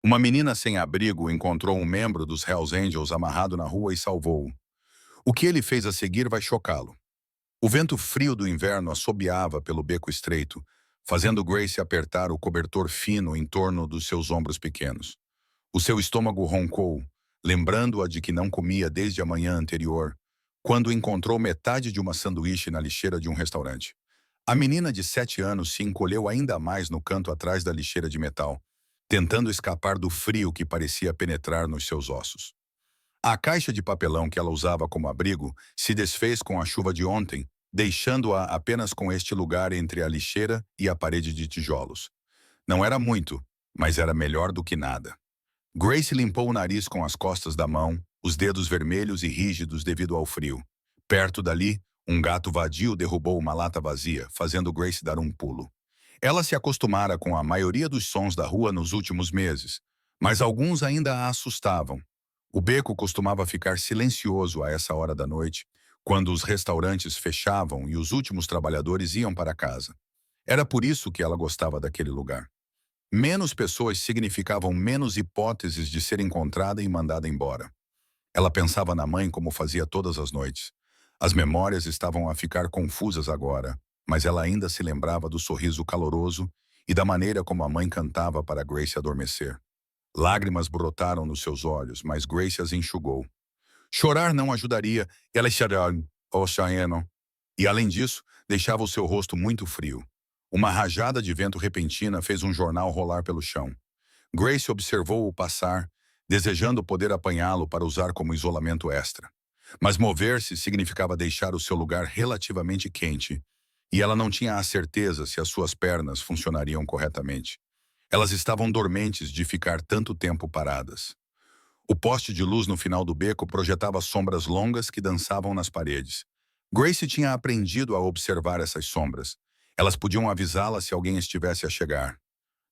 Uma menina sem abrigo encontrou um membro dos Hells Angels amarrado na rua e salvou-o. O que ele fez a seguir vai chocá-lo. O vento frio do inverno assobiava pelo beco estreito, fazendo Grace apertar o cobertor fino em torno dos seus ombros pequenos. O seu estômago roncou, lembrando-a de que não comia desde a manhã anterior, quando encontrou metade de uma sanduíche na lixeira de um restaurante. A menina de 7 anos se encolheu ainda mais no canto atrás da lixeira de metal, tentando escapar do frio que parecia penetrar nos seus ossos. A caixa de papelão que ela usava como abrigo se desfez com a chuva de ontem, deixando-a apenas com este lugar entre a lixeira e a parede de tijolos. Não era muito, mas era melhor do que nada. Grace limpou o nariz com as costas da mão, os dedos vermelhos e rígidos devido ao frio. Perto dali, um gato vadio derrubou uma lata vazia, fazendo Grace dar um pulo. Ela se acostumara com a maioria dos sons da rua nos últimos meses, mas alguns ainda a assustavam. O beco costumava ficar silencioso a essa hora da noite, quando os restaurantes fechavam e os últimos trabalhadores iam para casa. Era por isso que ela gostava daquele lugar. Menos pessoas significavam menos hipóteses de ser encontrada e mandada embora. Ela pensava na mãe como fazia todas as noites. As memórias estavam a ficar confusas agora, mas ela ainda se lembrava do sorriso caloroso e da maneira como a mãe cantava para Grace adormecer. Lágrimas brotaram nos seus olhos, mas Grace as enxugou. Chorar não ajudaria, ela chorou, oh Cheyenne. E além disso, deixava o seu rosto muito frio. Uma rajada de vento repentina fez um jornal rolar pelo chão. Grace observou-o passar, desejando poder apanhá-lo para usar como isolamento extra. Mas mover-se significava deixar o seu lugar relativamente quente, e ela não tinha a certeza se as suas pernas funcionariam corretamente. Elas estavam dormentes de ficar tanto tempo paradas. O poste de luz no final do beco projetava sombras longas que dançavam nas paredes. Grace tinha aprendido a observar essas sombras. Elas podiam avisá-la se alguém estivesse a chegar.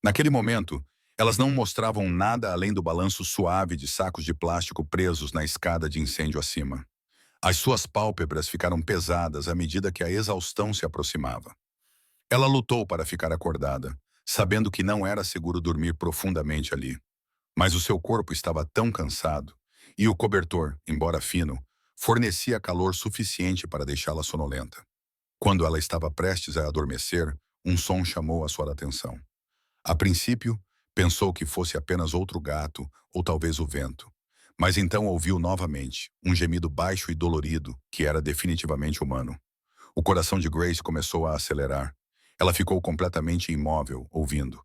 Naquele momento, elas não mostravam nada além do balanço suave de sacos de plástico presos na escada de incêndio acima. As suas pálpebras ficaram pesadas à medida que a exaustão se aproximava. Ela lutou para ficar acordada, sabendo que não era seguro dormir profundamente ali. Mas o seu corpo estava tão cansado, e o cobertor, embora fino, fornecia calor suficiente para deixá-la sonolenta. Quando ela estava prestes a adormecer, um som chamou a sua atenção. A princípio, pensou que fosse apenas outro gato, ou talvez o vento. Mas então ouviu novamente, um gemido baixo e dolorido, que era definitivamente humano. O coração de Grace começou a acelerar. Ela ficou completamente imóvel, ouvindo.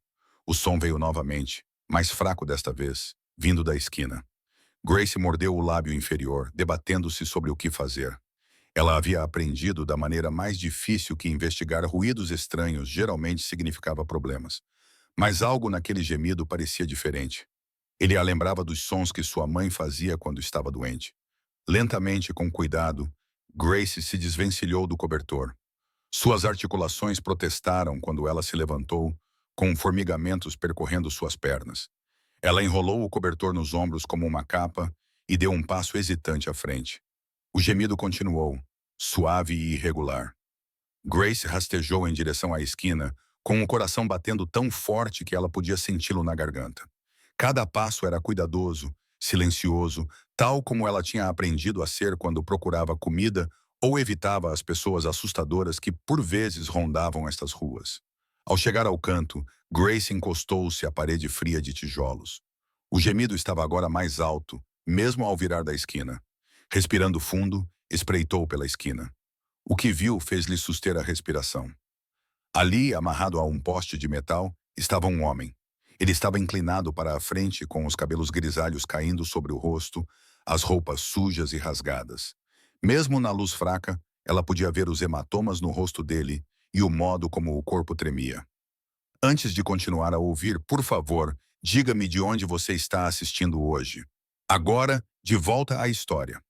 O som veio novamente, mais fraco desta vez, vindo da esquina. Grace mordeu o lábio inferior, debatendo-se sobre o que fazer. Ela havia aprendido da maneira mais difícil que investigar ruídos estranhos geralmente significava problemas. Mas algo naquele gemido parecia diferente. Ele a lembrava dos sons que sua mãe fazia quando estava doente. Lentamente e com cuidado, Grace se desvencilhou do cobertor. Suas articulações protestaram quando ela se levantou, com formigamentos percorrendo suas pernas. Ela enrolou o cobertor nos ombros como uma capa e deu um passo hesitante à frente. O gemido continuou, suave e irregular. Grace rastejou em direção à esquina, com o coração batendo tão forte que ela podia senti-lo na garganta. Cada passo era cuidadoso, silencioso, tal como ela tinha aprendido a ser quando procurava comida ou evitava as pessoas assustadoras que por vezes rondavam estas ruas. Ao chegar ao canto, Grace encostou-se à parede fria de tijolos. O gemido estava agora mais alto, mesmo ao virar da esquina. Respirando fundo, espreitou pela esquina. O que viu fez-lhe suster a respiração. Ali, amarrado a um poste de metal, estava um homem. Ele estava inclinado para a frente, com os cabelos grisalhos caindo sobre o rosto, as roupas sujas e rasgadas. Mesmo na luz fraca, ela podia ver os hematomas no rosto dele e o modo como o corpo tremia. Antes de continuar a ouvir, por favor, diga-me de onde você está assistindo hoje. Agora, de volta à história.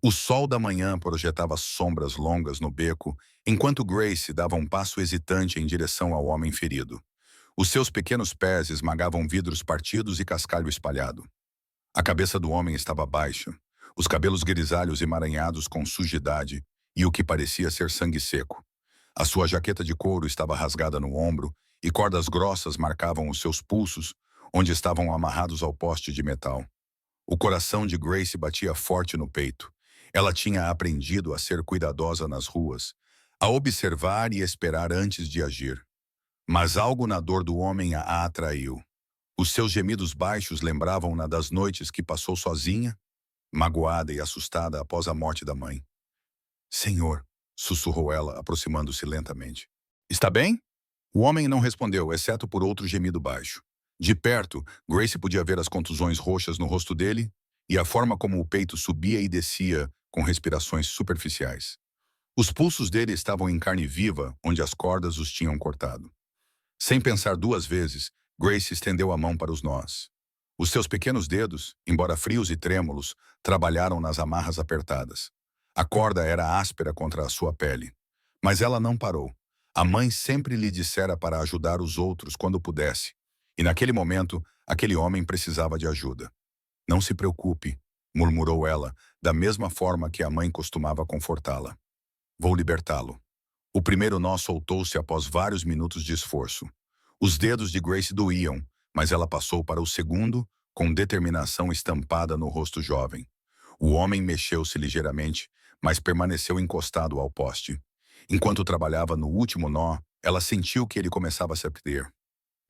O sol da manhã projetava sombras longas no beco, enquanto Grace dava um passo hesitante em direção ao homem ferido. Os seus pequenos pés esmagavam vidros partidos e cascalho espalhado. A cabeça do homem estava baixa, os cabelos grisalhos emaranhados com sujidade e o que parecia ser sangue seco. A sua jaqueta de couro estava rasgada no ombro e cordas grossas marcavam os seus pulsos, onde estavam amarrados ao poste de metal. O coração de Grace batia forte no peito. Ela tinha aprendido a ser cuidadosa nas ruas, a observar e esperar antes de agir. Mas algo na dor do homem a atraiu. Os seus gemidos baixos lembravam-na das noites que passou sozinha, magoada e assustada após a morte da mãe. Senhor, sussurrou ela, aproximando-se lentamente. Está bem? O homem não respondeu, exceto por outro gemido baixo. De perto, Grace podia ver as contusões roxas no rosto dele e a forma como o peito subia e descia com respirações superficiais. Os pulsos dele estavam em carne viva, onde as cordas os tinham cortado. Sem pensar duas vezes, Grace estendeu a mão para os nós. Os seus pequenos dedos, embora frios e trêmulos, trabalharam nas amarras apertadas. A corda era áspera contra a sua pele. Mas ela não parou. A mãe sempre lhe dissera para ajudar os outros quando pudesse. E naquele momento, aquele homem precisava de ajuda. Não se preocupe, murmurou ela, da mesma forma que a mãe costumava confortá-la. Vou libertá-lo. O primeiro nó soltou-se após vários minutos de esforço. Os dedos de Grace doíam, mas ela passou para o segundo, com determinação estampada no rosto jovem. O homem mexeu-se ligeiramente, mas permaneceu encostado ao poste. Enquanto trabalhava no último nó, ela sentiu que ele começava a se perder.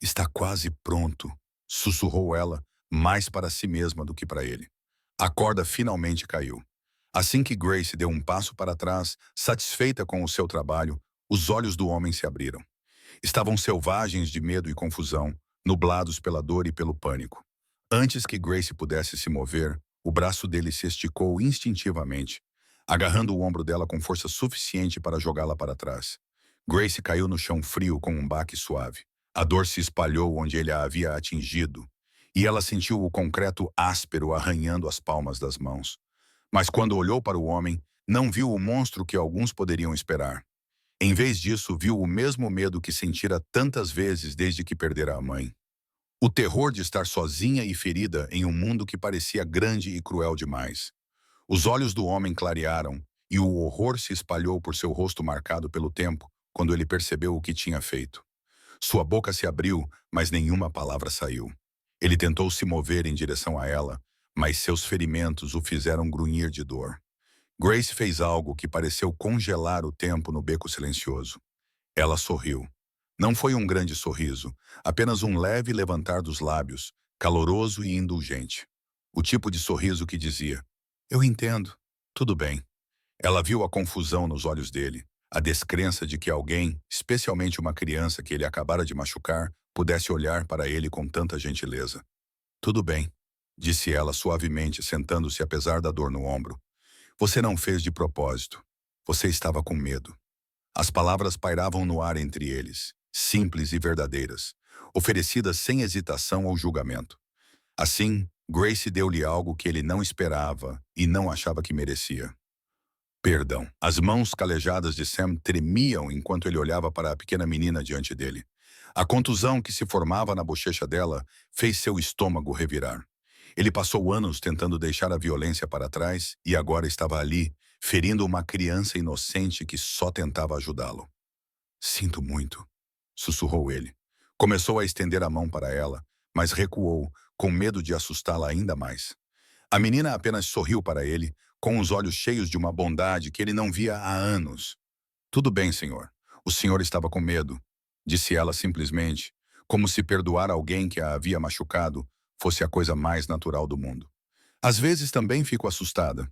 Está quase pronto, sussurrou ela, mais para si mesma do que para ele. A corda finalmente caiu. Assim que Grace deu um passo para trás, satisfeita com o seu trabalho, os olhos do homem se abriram. Estavam selvagens de medo e confusão, nublados pela dor e pelo pânico. Antes que Grace pudesse se mover, o braço dele se esticou instintivamente, agarrando o ombro dela com força suficiente para jogá-la para trás. Grace caiu no chão frio com um baque suave. A dor se espalhou onde ele a havia atingido, e ela sentiu o concreto áspero arranhando as palmas das mãos. Mas quando olhou para o homem, não viu o monstro que alguns poderiam esperar. Em vez disso, viu o mesmo medo que sentira tantas vezes desde que perdera a mãe. O terror de estar sozinha e ferida em um mundo que parecia grande e cruel demais. Os olhos do homem clarearam, e o horror se espalhou por seu rosto marcado pelo tempo, quando ele percebeu o que tinha feito. Sua boca se abriu, mas nenhuma palavra saiu. Ele tentou se mover em direção a ela, mas seus ferimentos o fizeram grunhir de dor. Grace fez algo que pareceu congelar o tempo no beco silencioso. Ela sorriu. Não foi um grande sorriso, apenas um leve levantar dos lábios, caloroso e indulgente. O tipo de sorriso que dizia, eu entendo, tudo bem. Ela viu a confusão nos olhos dele, a descrença de que alguém, especialmente uma criança que ele acabara de machucar, pudesse olhar para ele com tanta gentileza. Tudo bem, disse ela suavemente, sentando-se apesar da dor no ombro. Você não fez de propósito. Você estava com medo. As palavras pairavam no ar entre eles, simples e verdadeiras, oferecidas sem hesitação ou julgamento. Assim, Grace deu-lhe algo que ele não esperava e não achava que merecia. Perdão. As mãos calejadas de Sam tremiam enquanto ele olhava para a pequena menina diante dele. A contusão que se formava na bochecha dela fez seu estômago revirar. Ele passou anos tentando deixar a violência para trás e agora estava ali, ferindo uma criança inocente que só tentava ajudá-lo. Sinto muito, sussurrou ele. Começou a estender a mão para ela, mas recuou, com medo de assustá-la ainda mais. A menina apenas sorriu para ele, com os olhos cheios de uma bondade que ele não via há anos. Tudo bem, senhor. O senhor estava com medo, disse ela simplesmente, como se perdoar alguém que a havia machucado fosse a coisa mais natural do mundo. Às vezes também fico assustada.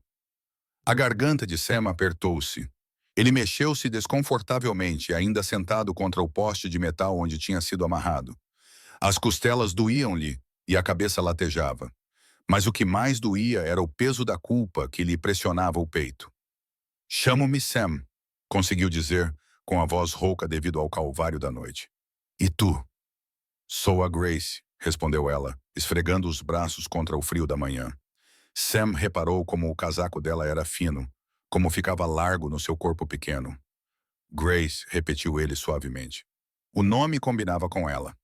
A garganta de Sam apertou-se. Ele mexeu-se desconfortavelmente, ainda sentado contra o poste de metal onde tinha sido amarrado. As costelas doíam-lhe e a cabeça latejava. Mas o que mais doía era o peso da culpa que lhe pressionava o peito. Chamo-me Sam, conseguiu dizer, com a voz rouca devido ao calvário da noite. E tu? Sou a Grace, respondeu ela, esfregando os braços contra o frio da manhã. Sam reparou como o casaco dela era fino, como ficava largo no seu corpo pequeno. Grace, repetiu ele suavemente. O nome combinava com ela.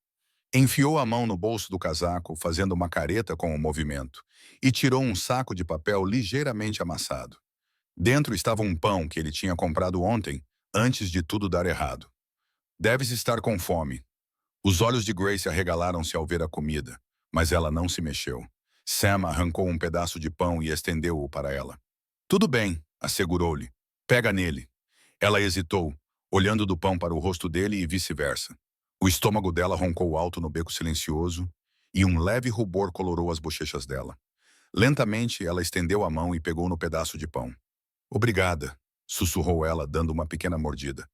Enfiou a mão no bolso do casaco, fazendo uma careta com o movimento, e tirou um saco de papel ligeiramente amassado. Dentro estava um pão que ele tinha comprado ontem, antes de tudo dar errado. Deves estar com fome. Os olhos de Grace arregalaram-se ao ver a comida, mas ela não se mexeu. Sam arrancou um pedaço de pão e estendeu-o para ela. Tudo bem, assegurou-lhe. Pega nele. Ela hesitou, olhando do pão para o rosto dele e vice-versa. O estômago dela roncou alto no beco silencioso e um leve rubor colorou as bochechas dela. Lentamente, ela estendeu a mão e pegou no pedaço de pão. Obrigada, sussurrou ela, dando uma pequena mordida.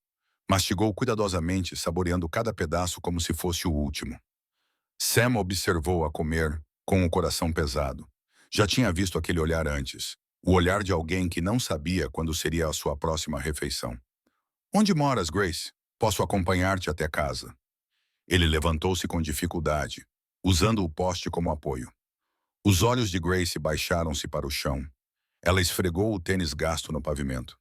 Mastigou cuidadosamente, saboreando cada pedaço como se fosse o último. Sam observou-a comer, com o coração pesado. Já tinha visto aquele olhar antes. O olhar de alguém que não sabia quando seria a sua próxima refeição. Onde moras, Grace? Posso acompanhar-te até casa. Ele levantou-se com dificuldade, usando o poste como apoio. Os olhos de Grace baixaram-se para o chão. Ela esfregou o tênis gasto no pavimento.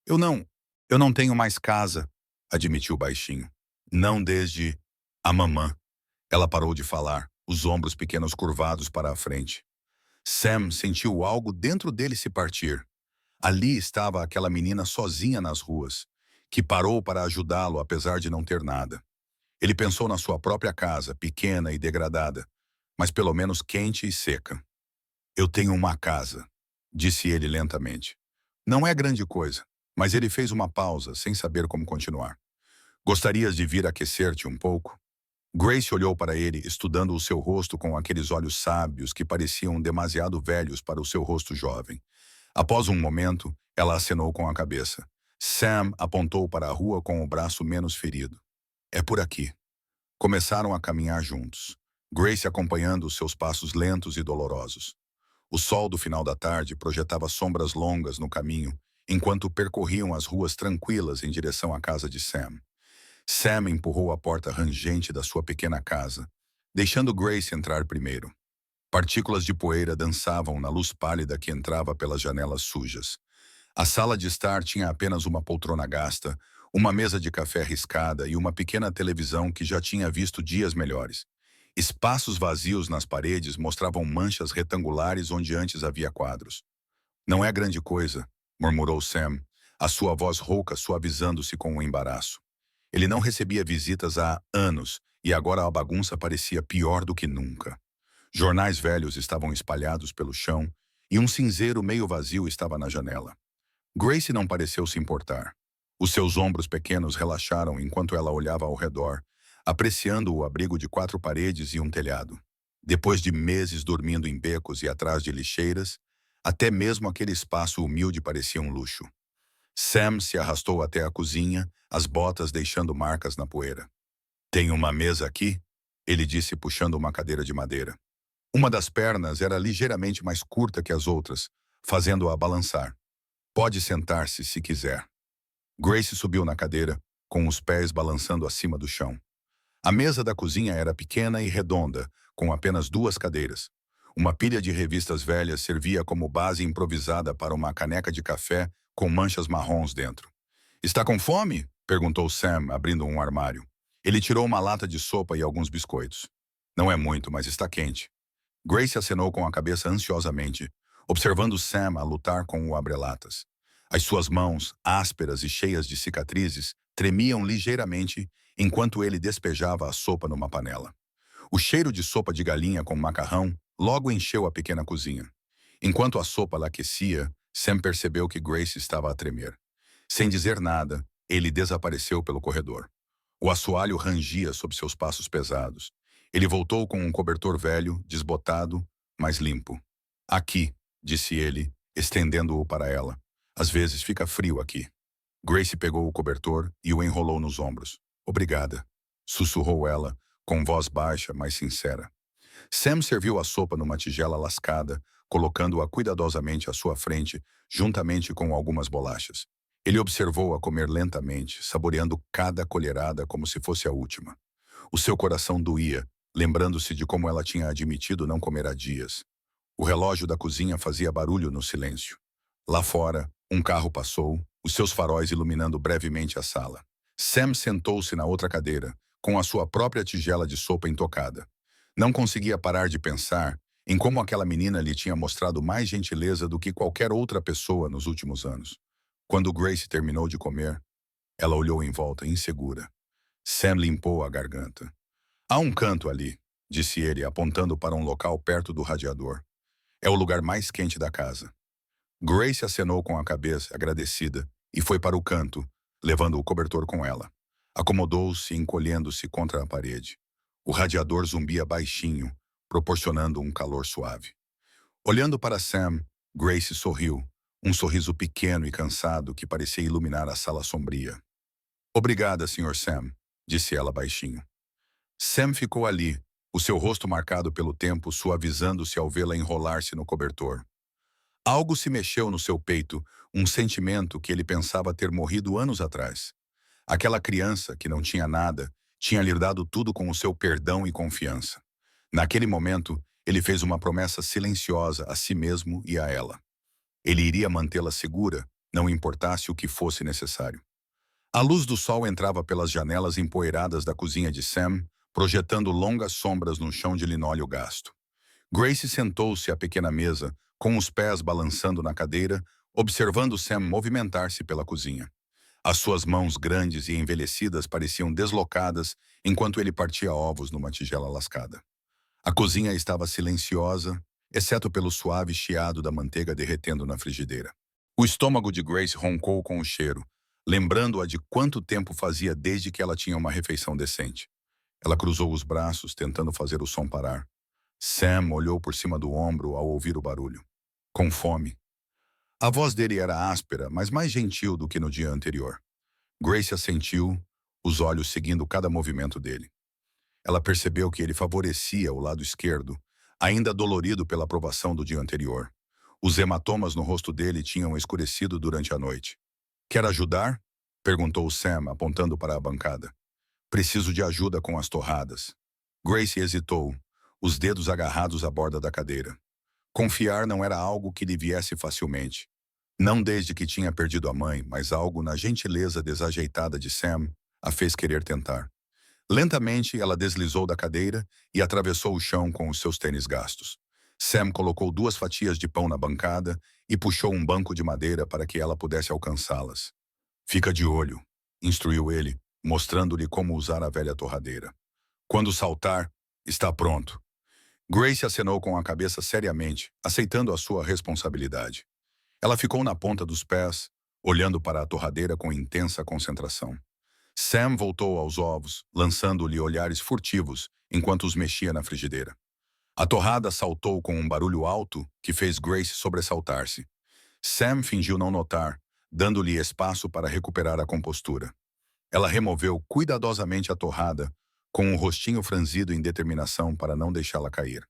Eu não tenho mais casa, admitiu baixinho. Não desde a mamã. Ela parou de falar, os ombros pequenos curvados para a frente. Sam sentiu algo dentro dele se partir. Ali estava aquela menina sozinha nas ruas, que parou para ajudá-lo apesar de não ter nada. Ele pensou na sua própria casa, pequena e degradada, mas pelo menos quente e seca. Eu tenho uma casa, disse ele lentamente. Não é grande coisa, mas ele fez uma pausa, sem saber como continuar. Gostarias de vir aquecer-te um pouco? Grace olhou para ele, estudando o seu rosto com aqueles olhos sábios que pareciam demasiado velhos para o seu rosto jovem. Após um momento, ela acenou com a cabeça. Sam apontou para a rua com o braço menos ferido. É por aqui. Começaram a caminhar juntos, Grace acompanhando os seus passos lentos e dolorosos. O sol do final da tarde projetava sombras longas no caminho, enquanto percorriam as ruas tranquilas em direção à casa de Sam. Sam empurrou a porta rangente da sua pequena casa, deixando Grace entrar primeiro. Partículas de poeira dançavam na luz pálida que entrava pelas janelas sujas. A sala de estar tinha apenas uma poltrona gasta, uma mesa de café riscada e uma pequena televisão que já tinha visto dias melhores. Espaços vazios nas paredes mostravam manchas retangulares onde antes havia quadros. Não é grande coisa, murmurou Sam, a sua voz rouca suavizando-se com o embaraço. Ele não recebia visitas há anos e agora a bagunça parecia pior do que nunca. Jornais velhos estavam espalhados pelo chão e um cinzeiro meio vazio estava na janela. Grace não pareceu se importar. Os seus ombros pequenos relaxaram enquanto ela olhava ao redor, apreciando o abrigo de 4 paredes e um telhado. Depois de meses dormindo em becos e atrás de lixeiras, até mesmo aquele espaço humilde parecia um luxo. Sam se arrastou até a cozinha, as botas deixando marcas na poeira. Tem uma mesa aqui? Ele disse puxando uma cadeira de madeira. Uma das pernas era ligeiramente mais curta que as outras, fazendo-a balançar. Pode sentar-se se quiser. Grace subiu na cadeira, com os pés balançando acima do chão. A mesa da cozinha era pequena e redonda, com apenas 2 cadeiras. Uma pilha de revistas velhas servia como base improvisada para uma caneca de café com manchas marrons dentro. Está com fome? Perguntou Sam, abrindo um armário. Ele tirou uma lata de sopa e alguns biscoitos. Não é muito, mas está quente. Grace acenou com a cabeça ansiosamente, observando Sam a lutar com o abrelatas. As suas mãos, ásperas e cheias de cicatrizes, tremiam ligeiramente enquanto ele despejava a sopa numa panela. O cheiro de sopa de galinha com macarrão logo encheu a pequena cozinha. Enquanto a sopa lá aquecia, Sam percebeu que Grace estava a tremer. Sem dizer nada, ele desapareceu pelo corredor. O assoalho rangia sob seus passos pesados. Ele voltou com um cobertor velho, desbotado, mas limpo. Aqui, disse ele, estendendo-o para ela. Às vezes fica frio aqui. Grace pegou o cobertor e o enrolou nos ombros. Obrigada, sussurrou ela, com voz baixa, mas sincera. Sam serviu a sopa numa tigela lascada, colocando-a cuidadosamente à sua frente, juntamente com algumas bolachas. Ele observou-a comer lentamente, saboreando cada colherada como se fosse a última. O seu coração doía, lembrando-se de como ela tinha admitido não comer há dias. O relógio da cozinha fazia barulho no silêncio. Lá fora, um carro passou, os seus faróis iluminando brevemente a sala. Sam sentou-se na outra cadeira, com a sua própria tigela de sopa intocada. Não conseguia parar de pensar em como aquela menina lhe tinha mostrado mais gentileza do que qualquer outra pessoa nos últimos anos. Quando Grace terminou de comer, ela olhou em volta, insegura. Sam limpou a garganta. Há um canto ali, disse ele, apontando para um local perto do radiador. É o lugar mais quente da casa. Grace acenou com a cabeça, agradecida, e foi para o canto, levando o cobertor com ela. Acomodou-se, encolhendo-se contra a parede. O radiador zumbia baixinho, proporcionando um calor suave. Olhando para Sam, Grace sorriu, um sorriso pequeno e cansado que parecia iluminar a sala sombria. Obrigada, Sr. Sam, disse ela baixinho. Sam ficou ali, o seu rosto marcado pelo tempo suavizando-se ao vê-la enrolar-se no cobertor. Algo se mexeu no seu peito, um sentimento que ele pensava ter morrido anos atrás. Aquela criança, que não tinha nada, tinha lhe dado tudo com o seu perdão e confiança. Naquele momento, ele fez uma promessa silenciosa a si mesmo e a ela. Ele iria mantê-la segura, não importasse o que fosse necessário. A luz do sol entrava pelas janelas empoeiradas da cozinha de Sam, projetando longas sombras no chão de linóleo gasto. Grace sentou-se à pequena mesa, com os pés balançando na cadeira, observando Sam movimentar-se pela cozinha. As suas mãos grandes e envelhecidas pareciam deslocadas enquanto ele partia ovos numa tigela lascada. A cozinha estava silenciosa, exceto pelo suave chiado da manteiga derretendo na frigideira. O estômago de Grace roncou com o cheiro, lembrando-a de quanto tempo fazia desde que ela tinha uma refeição decente. Ela cruzou os braços, tentando fazer o som parar. Sam olhou por cima do ombro ao ouvir o barulho. Com fome. A voz dele era áspera, mas mais gentil do que no dia anterior. Grace assentiu, os olhos seguindo cada movimento dele. Ela percebeu que ele favorecia o lado esquerdo, ainda dolorido pela provação do dia anterior. Os hematomas no rosto dele tinham escurecido durante a noite. Quer ajudar? Perguntou Sam, apontando para a bancada. Preciso de ajuda com as torradas. Grace hesitou, os dedos agarrados à borda da cadeira. Confiar não era algo que lhe viesse facilmente. Não desde que tinha perdido a mãe, mas algo na gentileza desajeitada de Sam a fez querer tentar. Lentamente, ela deslizou da cadeira e atravessou o chão com os seus tênis gastos. Sam colocou 2 fatias de pão na bancada e puxou um banco de madeira para que ela pudesse alcançá-las. Fica de olho, instruiu ele, mostrando-lhe como usar a velha torradeira. Quando saltar, está pronto. Grace acenou com a cabeça seriamente, aceitando a sua responsabilidade. Ela ficou na ponta dos pés, olhando para a torradeira com intensa concentração. Sam voltou aos ovos, lançando-lhe olhares furtivos enquanto os mexia na frigideira. A torrada saltou com um barulho alto que fez Grace sobressaltar-se. Sam fingiu não notar, dando-lhe espaço para recuperar a compostura. Ela removeu cuidadosamente a torrada, com um rostinho franzido em determinação para não deixá-la cair.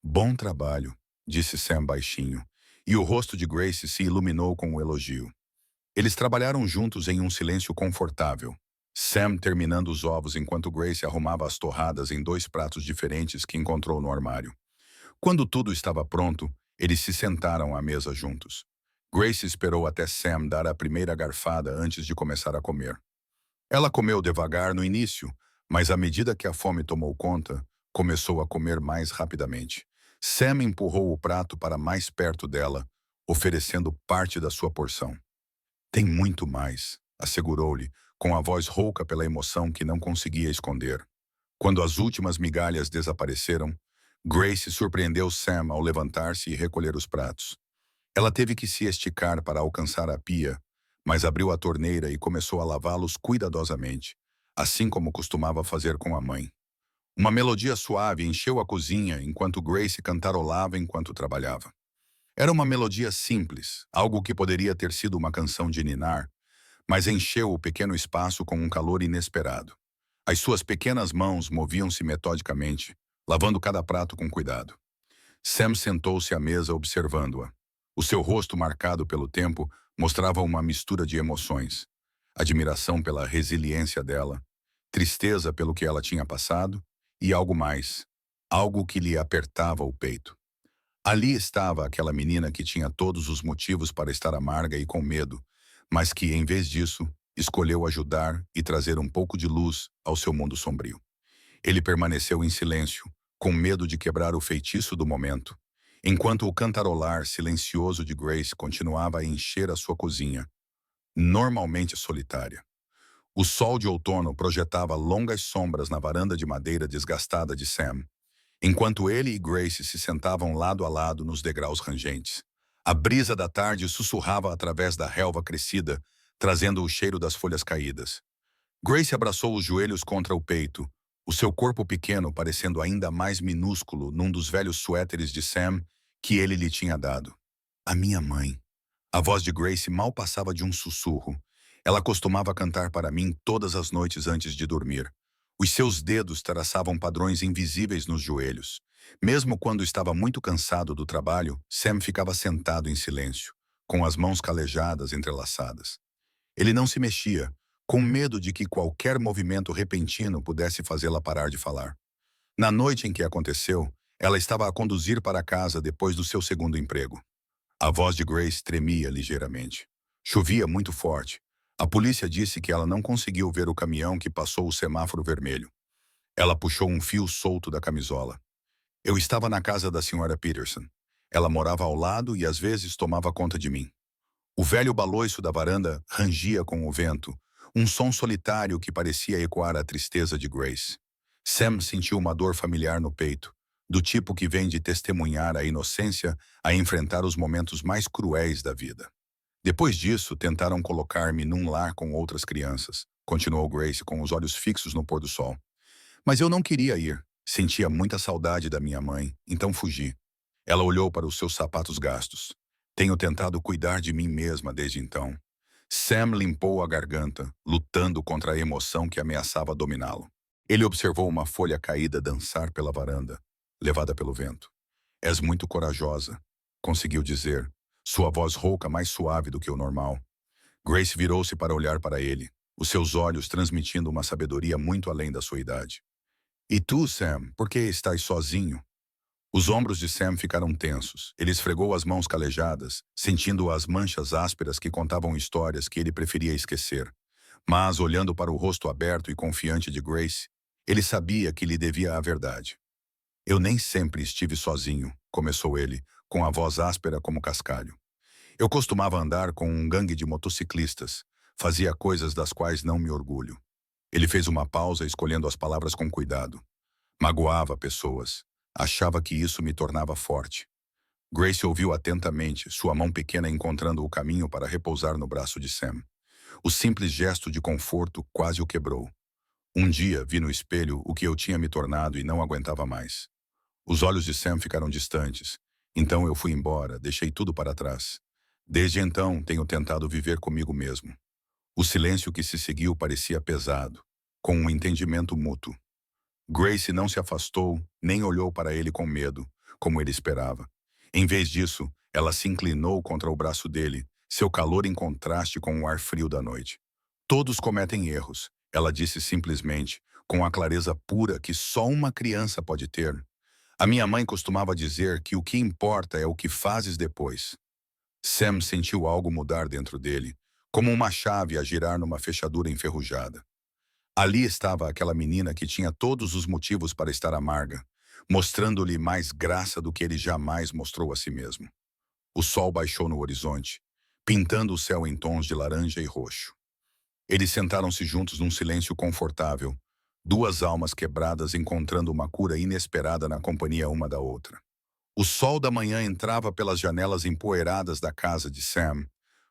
Bom trabalho, disse Sam baixinho, e o rosto de Grace se iluminou com o elogio. Eles trabalharam juntos em um silêncio confortável. Sam terminando os ovos enquanto Grace arrumava as torradas em 2 pratos diferentes que encontrou no armário. Quando tudo estava pronto, eles se sentaram à mesa juntos. Grace esperou até Sam dar a primeira garfada antes de começar a comer. Ela comeu devagar no início, mas à medida que a fome tomou conta, começou a comer mais rapidamente. Sam empurrou o prato para mais perto dela, oferecendo parte da sua porção. Tem muito mais, assegurou-lhe, com a voz rouca pela emoção que não conseguia esconder. Quando as últimas migalhas desapareceram, Grace surpreendeu Sam ao levantar-se e recolher os pratos. Ela teve que se esticar para alcançar a pia, mas abriu a torneira e começou a lavá-los cuidadosamente, assim como costumava fazer com a mãe. Uma melodia suave encheu a cozinha enquanto Grace cantarolava enquanto trabalhava. Era uma melodia simples, algo que poderia ter sido uma canção de ninar, mas encheu o pequeno espaço com um calor inesperado. As suas pequenas mãos moviam-se metodicamente, lavando cada prato com cuidado. Sam sentou-se à mesa observando-a. O seu rosto marcado pelo tempo mostrava uma mistura de emoções. Admiração pela resiliência dela, tristeza pelo que ela tinha passado e algo mais, algo que lhe apertava o peito. Ali estava aquela menina que tinha todos os motivos para estar amarga e com medo, mas que, em vez disso, escolheu ajudar e trazer um pouco de luz ao seu mundo sombrio. Ele permaneceu em silêncio, com medo de quebrar o feitiço do momento, enquanto o cantarolar silencioso de Grace continuava a encher a sua cozinha, normalmente solitária. O sol de outono projetava longas sombras na varanda de madeira desgastada de Sam, enquanto ele e Grace se sentavam lado a lado nos degraus rangentes. A brisa da tarde sussurrava através da relva crescida, trazendo o cheiro das folhas caídas. Grace abraçou os joelhos contra o peito, o seu corpo pequeno parecendo ainda mais minúsculo num dos velhos suéteres de Sam que ele lhe tinha dado. A minha mãe. A voz de Grace mal passava de um sussurro. Ela costumava cantar para mim todas as noites antes de dormir. Os seus dedos traçavam padrões invisíveis nos joelhos. Mesmo quando estava muito cansado do trabalho, Sam ficava sentado em silêncio, com as mãos calejadas entrelaçadas. Ele não se mexia, com medo de que qualquer movimento repentino pudesse fazê-la parar de falar. Na noite em que aconteceu, ela estava a conduzir para casa depois do seu segundo emprego. A voz de Grace tremia ligeiramente. Chovia muito forte. A polícia disse que ela não conseguiu ver o caminhão que passou o semáforo vermelho. Ela puxou um fio solto da camisola. Eu estava na casa da senhora Peterson. Ela morava ao lado e às vezes tomava conta de mim. O velho baloiço da varanda rangia com o vento, um som solitário que parecia ecoar a tristeza de Grace. Sam sentiu uma dor familiar no peito, do tipo que vem de testemunhar a inocência a enfrentar os momentos mais cruéis da vida. Depois disso, tentaram colocar-me num lar com outras crianças, continuou Grace com os olhos fixos no pôr do sol. Mas eu não queria ir. Sentia muita saudade da minha mãe, então fugi. Ela olhou para os seus sapatos gastos. Tenho tentado cuidar de mim mesma desde então. Sam limpou a garganta, lutando contra a emoção que ameaçava dominá-lo. Ele observou uma folha caída dançar pela varanda, levada pelo vento. És muito corajosa, conseguiu dizer, sua voz rouca mais suave do que o normal. Grace virou-se para olhar para ele, os seus olhos transmitindo uma sabedoria muito além da sua idade. E tu, Sam, por que estás sozinho? Os ombros de Sam ficaram tensos. Ele esfregou as mãos calejadas, sentindo as manchas ásperas que contavam histórias que ele preferia esquecer. Mas, olhando para o rosto aberto e confiante de Grace, ele sabia que lhe devia a verdade. Eu nem sempre estive sozinho, começou ele, com a voz áspera como cascalho. Eu costumava andar com um gangue de motociclistas. Fazia coisas das quais não me orgulho. Ele fez uma pausa, escolhendo as palavras com cuidado. Magoava pessoas. Achava que isso me tornava forte. Grace ouviu atentamente, sua mão pequena encontrando o caminho para repousar no braço de Sam. O simples gesto de conforto quase o quebrou. Um dia vi no espelho o que eu tinha me tornado e não aguentava mais. Os olhos de Sam ficaram distantes. Então eu fui embora, deixei tudo para trás. Desde então tenho tentado viver comigo mesmo. O silêncio que se seguiu parecia pesado, com um entendimento mútuo. Grace não se afastou, nem olhou para ele com medo, como ele esperava. Em vez disso, ela se inclinou contra o braço dele, seu calor em contraste com o ar frio da noite. Todos cometem erros, ela disse simplesmente, com a clareza pura que só uma criança pode ter. A minha mãe costumava dizer que o que importa é o que fazes depois. Sam sentiu algo mudar dentro dele, como uma chave a girar numa fechadura enferrujada. Ali estava aquela menina que tinha todos os motivos para estar amarga, mostrando-lhe mais graça do que ele jamais mostrou a si mesmo. O sol baixou no horizonte, pintando o céu em tons de laranja e roxo. Eles sentaram-se juntos num silêncio confortável, duas almas quebradas encontrando uma cura inesperada na companhia uma da outra. O sol da manhã entrava pelas janelas empoeiradas da casa de Sam,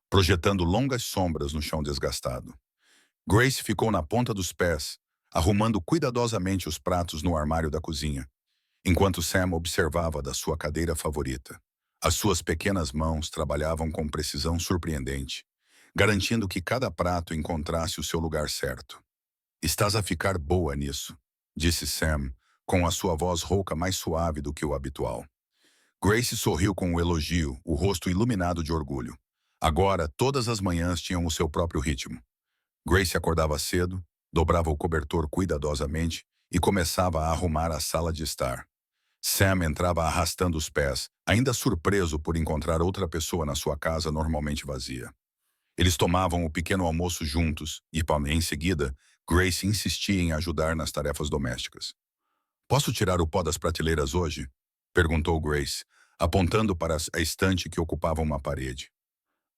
projetando longas sombras no chão desgastado. Grace ficou na ponta dos pés, arrumando cuidadosamente os pratos no armário da cozinha, enquanto Sam observava da sua cadeira favorita. As suas pequenas mãos trabalhavam com precisão surpreendente, garantindo que cada prato encontrasse o seu lugar certo. Estás a ficar boa nisso, disse Sam, com a sua voz rouca mais suave do que o habitual. Grace sorriu com o elogio, o rosto iluminado de orgulho. Agora, todas as manhãs tinham o seu próprio ritmo. Grace acordava cedo, dobrava o cobertor cuidadosamente e começava a arrumar a sala de estar. Sam entrava arrastando os pés, ainda surpreso por encontrar outra pessoa na sua casa normalmente vazia. Eles tomavam o pequeno almoço juntos e, em seguida, Grace insistia em ajudar nas tarefas domésticas. Posso tirar o pó das prateleiras hoje? Perguntou Grace, apontando para a estante que ocupava uma parede.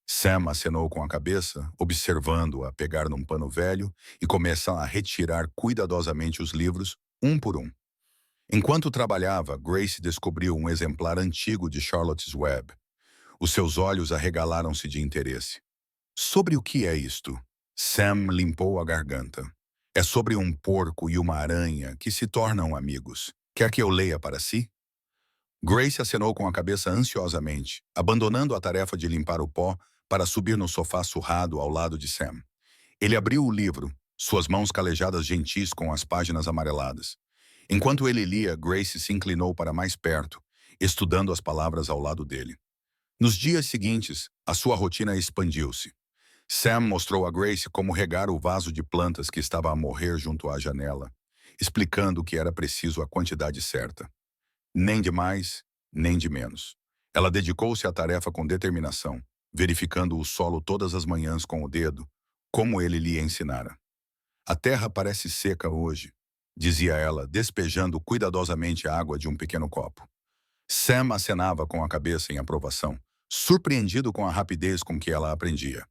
Sam acenou com a cabeça, observando-a pegar num pano velho e começar a retirar cuidadosamente os livros, um por um. Enquanto trabalhava, Grace descobriu um exemplar antigo de Charlotte's Web. Os seus olhos arregalaram-se de interesse. Sobre o que é isto? Sam limpou a garganta. É sobre um porco e uma aranha que se tornam amigos. Quer que eu leia para si? Grace acenou com a cabeça ansiosamente, abandonando a tarefa de limpar o pó para subir no sofá surrado ao lado de Sam. Ele abriu o livro, suas mãos calejadas gentis com as páginas amareladas. Enquanto ele lia, Grace se inclinou para mais perto, estudando as palavras ao lado dele. Nos dias seguintes, a sua rotina expandiu-se. Sam mostrou a Grace como regar o vaso de plantas que estava a morrer junto à janela, explicando que era preciso a quantidade certa. Nem de mais, nem de menos. Ela dedicou-se à tarefa com determinação, verificando o solo todas as manhãs com o dedo, como ele lhe ensinara. A terra parece seca hoje, dizia ela, despejando cuidadosamente a água de um pequeno copo. Sam acenava com a cabeça em aprovação, surpreendido com a rapidez com que ela aprendia.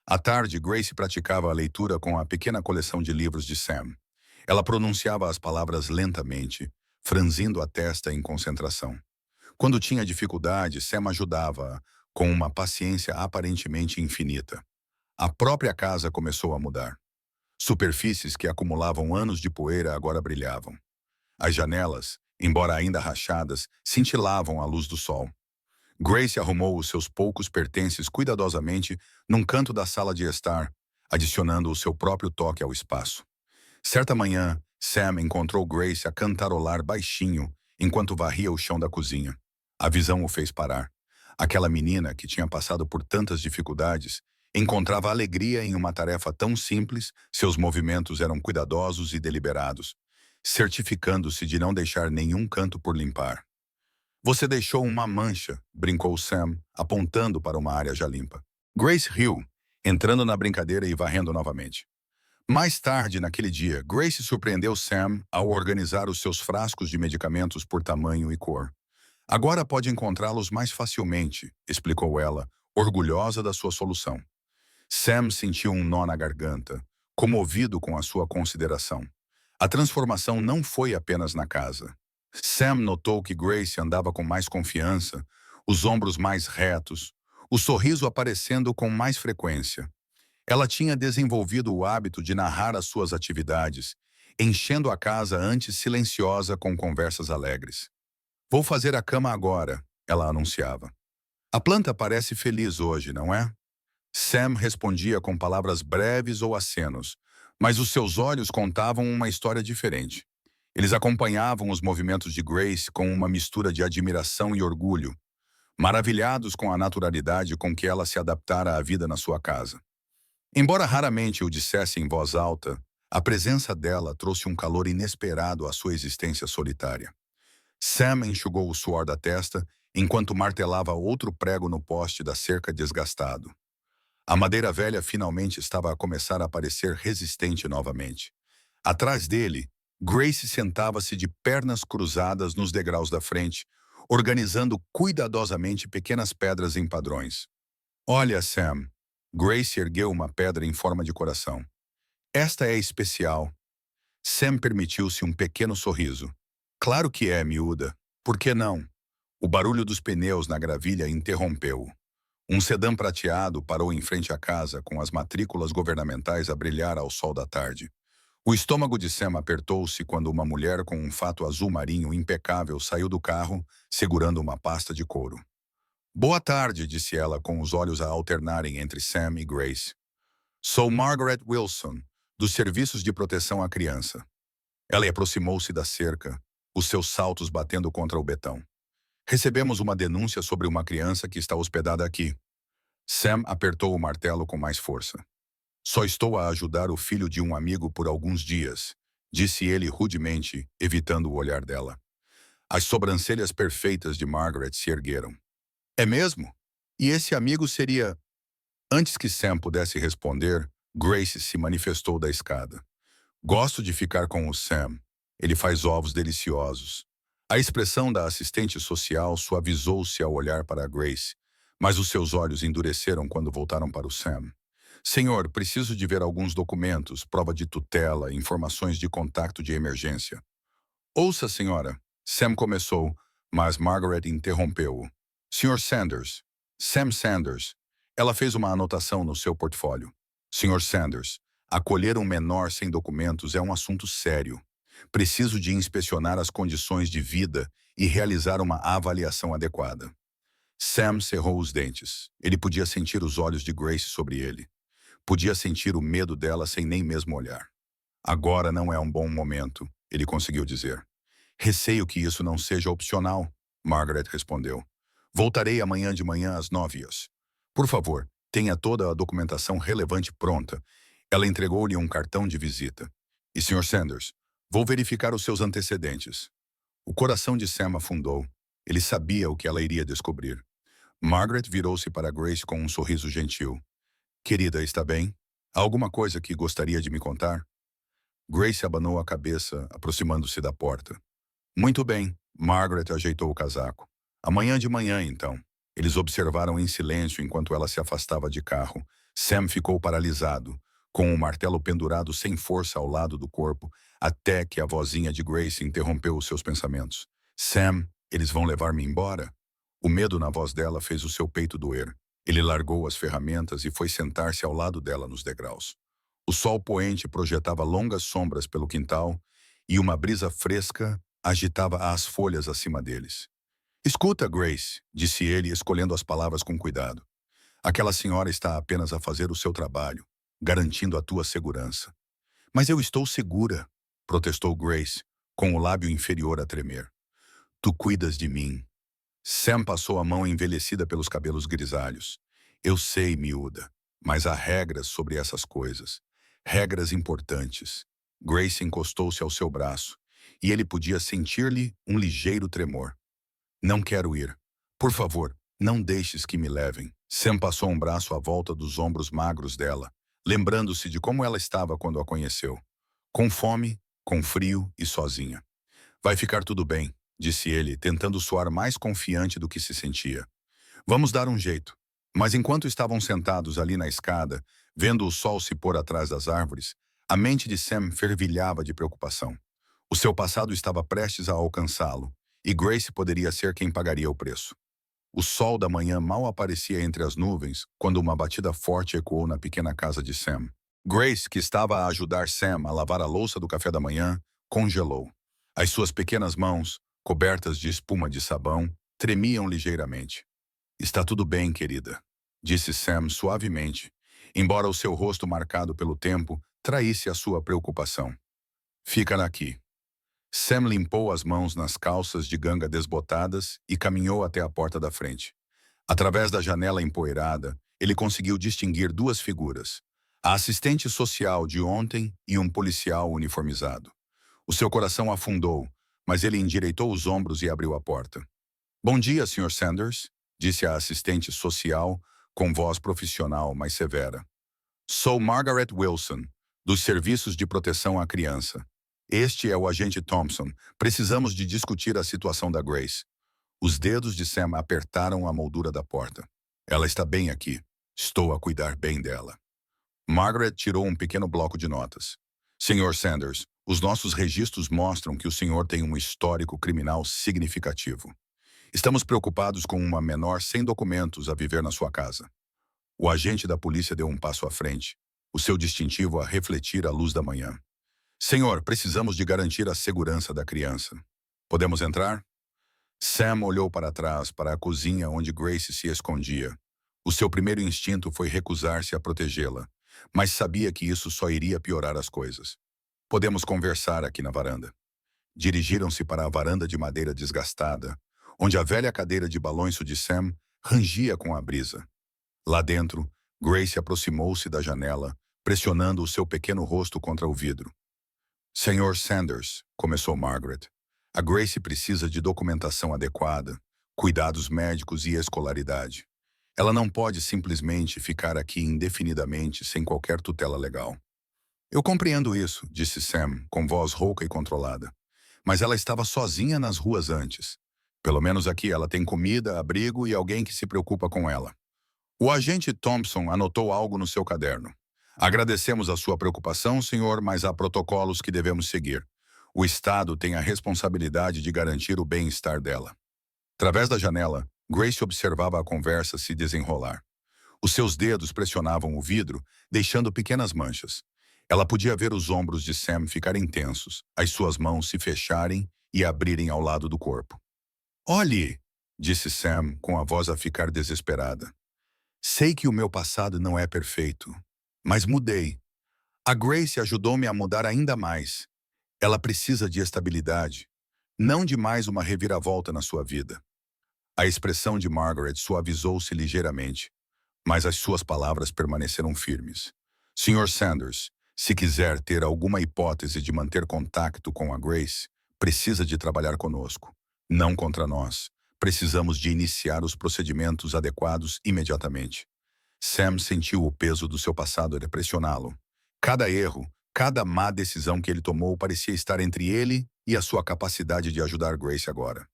À tarde, Grace praticava a leitura com a pequena coleção de livros de Sam. Ela pronunciava as palavras lentamente, franzindo a testa em concentração. Quando tinha dificuldade, Sam ajudava-a, com uma paciência aparentemente infinita. A própria casa começou a mudar. Superfícies que acumulavam anos de poeira agora brilhavam. As janelas, embora ainda rachadas, cintilavam à luz do sol. Grace arrumou os seus poucos pertences cuidadosamente num canto da sala de estar, adicionando o seu próprio toque ao espaço. Certa manhã, Sam encontrou Grace a cantarolar baixinho enquanto varria o chão da cozinha. A visão o fez parar. Aquela menina, que tinha passado por tantas dificuldades, encontrava alegria em uma tarefa tão simples, seus movimentos eram cuidadosos e deliberados, certificando-se de não deixar nenhum canto por limpar. Você deixou uma mancha, brincou Sam, apontando para uma área já limpa. Grace riu, entrando na brincadeira e varrendo novamente. Mais tarde, naquele dia, Grace surpreendeu Sam ao organizar os seus frascos de medicamentos por tamanho e cor. Agora pode encontrá-los mais facilmente, explicou ela, orgulhosa da sua solução. Sam sentiu um nó na garganta, comovido com a sua consideração. A transformação não foi apenas na casa. Sam notou que Grace andava com mais confiança, os ombros mais retos, o sorriso aparecendo com mais frequência. Ela tinha desenvolvido o hábito de narrar as suas atividades, enchendo a casa antes silenciosa com conversas alegres. Vou fazer a cama agora, ela anunciava. A planta parece feliz hoje, não é? Sam respondia com palavras breves ou acenos, mas os seus olhos contavam uma história diferente. Eles acompanhavam os movimentos de Grace com uma mistura de admiração e orgulho, maravilhados com a naturalidade com que ela se adaptara à vida na sua casa. Embora raramente o dissesse em voz alta, a presença dela trouxe um calor inesperado à sua existência solitária. Sam enxugou o suor da testa enquanto martelava outro prego no poste da cerca desgastado. A madeira velha finalmente estava a começar a parecer resistente novamente. Atrás dele, Grace sentava-se de pernas cruzadas nos degraus da frente, organizando cuidadosamente pequenas pedras em padrões. Olha, Sam. Grace ergueu uma pedra em forma de coração. Esta é especial. Sam permitiu-se um pequeno sorriso. Claro que é, miúda. Por que não? O barulho dos pneus na gravilha interrompeu-o. Um sedã prateado parou em frente à casa, com as matrículas governamentais a brilhar ao sol da tarde. O estômago de Sam apertou-se quando uma mulher com um fato azul marinho impecável saiu do carro, segurando uma pasta de couro. Boa tarde, disse ela, com os olhos a alternarem entre Sam e Grace. Sou Margaret Wilson, dos Serviços de Proteção à Criança. Ela aproximou-se da cerca, os seus saltos batendo contra o betão. Recebemos uma denúncia sobre uma criança que está hospedada aqui. Sam apertou o martelo com mais força. Só estou a ajudar o filho de um amigo por alguns dias, disse ele rudemente, evitando o olhar dela. As sobrancelhas perfeitas de Margaret se ergueram. É mesmo? E esse amigo seria... Antes que Sam pudesse responder, Grace se manifestou da escada. Gosto de ficar com o Sam. Ele faz ovos deliciosos. A expressão da assistente social suavizou-se ao olhar para Grace, mas os seus olhos endureceram quando voltaram para o Sam. Senhor, preciso de ver alguns documentos, prova de tutela, informações de contato de emergência. Ouça, senhora. Sam começou, mas Margaret interrompeu-o. Sr. Sanders. Sam Sanders. Ela fez uma anotação no seu portfólio. Sr. Sanders, acolher um menor sem documentos é um assunto sério. Preciso de inspecionar as condições de vida e realizar uma avaliação adequada. Sam cerrou os dentes. Ele podia sentir os olhos de Grace sobre ele. Podia sentir o medo dela sem nem mesmo olhar. Agora não é um bom momento, ele conseguiu dizer. Receio que isso não seja opcional, Margaret respondeu. Voltarei amanhã de manhã às 9h. Por favor, tenha toda a documentação relevante pronta. Ela entregou-lhe um cartão de visita. E Sr. Sanders, vou verificar os seus antecedentes. O coração de Sam afundou. Ele sabia o que ela iria descobrir. Margaret virou-se para Grace com um sorriso gentil. Querida, está bem? Há alguma coisa que gostaria de me contar? Grace abanou a cabeça, aproximando-se da porta. Muito bem, Margaret ajeitou o casaco. Amanhã de manhã, então. Eles observaram em silêncio enquanto ela se afastava de carro. Sam ficou paralisado, com o martelo pendurado sem força ao lado do corpo, até que a vozinha de Grace interrompeu os seus pensamentos. Sam, eles vão levar-me embora? O medo na voz dela fez o seu peito doer. Ele largou as ferramentas e foi sentar-se ao lado dela nos degraus. O sol poente projetava longas sombras pelo quintal e uma brisa fresca agitava as folhas acima deles. Escuta, Grace, disse ele, escolhendo as palavras com cuidado. Aquela senhora está apenas a fazer o seu trabalho, garantindo a tua segurança. Mas eu estou segura, protestou Grace, com o lábio inferior a tremer. Tu cuidas de mim. Sam passou a mão envelhecida pelos cabelos grisalhos. Eu sei, miúda, mas há regras sobre essas coisas. Regras importantes. Grace encostou-se ao seu braço, e ele podia sentir-lhe um ligeiro tremor. Não quero ir. Por favor, não deixes que me levem. Sam passou um braço à volta dos ombros magros dela, lembrando-se de como ela estava quando a conheceu. Com fome, com frio e sozinha. Vai ficar tudo bem, disse ele, tentando soar mais confiante do que se sentia. Vamos dar um jeito. Mas enquanto estavam sentados ali na escada, vendo o sol se pôr atrás das árvores, a mente de Sam fervilhava de preocupação. O seu passado estava prestes a alcançá-lo, e Grace poderia ser quem pagaria o preço. O sol da manhã mal aparecia entre as nuvens quando uma batida forte ecoou na pequena casa de Sam. Grace, que estava a ajudar Sam a lavar a louça do café da manhã, congelou. As suas pequenas mãos, cobertas de espuma de sabão, tremiam ligeiramente. Está tudo bem, querida, disse Sam suavemente, embora o seu rosto marcado pelo tempo traísse a sua preocupação. Fica aqui. Sam limpou as mãos nas calças de ganga desbotadas e caminhou até a porta da frente. Através da janela empoeirada, ele conseguiu distinguir duas figuras, a assistente social de ontem e um policial uniformizado. O seu coração afundou, mas ele endireitou os ombros e abriu a porta. Bom dia, Sr. Sanders, disse a assistente social, com voz profissional, mas severa. Sou Margaret Wilson, dos Serviços de Proteção à Criança. Este é o agente Thompson. Precisamos de discutir a situação da Grace. Os dedos de Sam apertaram a moldura da porta. Ela está bem aqui. Estou a cuidar bem dela. Margaret tirou um pequeno bloco de notas. Sr. Sanders, os nossos registros mostram que o senhor tem um histórico criminal significativo. Estamos preocupados com uma menor sem documentos a viver na sua casa. O agente da polícia deu um passo à frente, o seu distintivo a refletir a luz da manhã. Senhor, precisamos de garantir a segurança da criança. Podemos entrar? Sam olhou para trás, para a cozinha onde Grace se escondia. O seu primeiro instinto foi recusar-se a protegê-la, mas sabia que isso só iria piorar as coisas. Podemos conversar aqui na varanda. Dirigiram-se para a varanda de madeira desgastada, onde a velha cadeira de balanço de Sam rangia com a brisa. Lá dentro, Grace aproximou-se da janela, pressionando o seu pequeno rosto contra o vidro. Sr. Sanders, começou Margaret, a Grace precisa de documentação adequada, cuidados médicos e escolaridade. Ela não pode simplesmente ficar aqui indefinidamente sem qualquer tutela legal. Eu compreendo isso, disse Sam, com voz rouca e controlada. Mas ela estava sozinha nas ruas antes. Pelo menos aqui ela tem comida, abrigo e alguém que se preocupa com ela. O agente Thompson anotou algo no seu caderno. Agradecemos a sua preocupação, senhor, mas há protocolos que devemos seguir. O Estado tem a responsabilidade de garantir o bem-estar dela. Através da janela, Grace observava a conversa se desenrolar. Os seus dedos pressionavam o vidro, deixando pequenas manchas. Ela podia ver os ombros de Sam ficarem tensos, as suas mãos se fecharem e abrirem ao lado do corpo. "Olhe!" disse Sam, com a voz a ficar desesperada. "Sei que o meu passado não é perfeito, mas mudei. A Grace ajudou-me a mudar ainda mais. Ela precisa de estabilidade, não de mais uma reviravolta na sua vida." A expressão de Margaret suavizou-se ligeiramente, mas as suas palavras permaneceram firmes. "Sr. Sanders, se quiser ter alguma hipótese de manter contato com a Grace, precisa de trabalhar conosco, não contra nós. Precisamos de iniciar os procedimentos adequados imediatamente." Sam sentiu o peso do seu passado a pressioná-lo. Cada erro, cada má decisão que ele tomou parecia estar entre ele e a sua capacidade de ajudar Grace agora.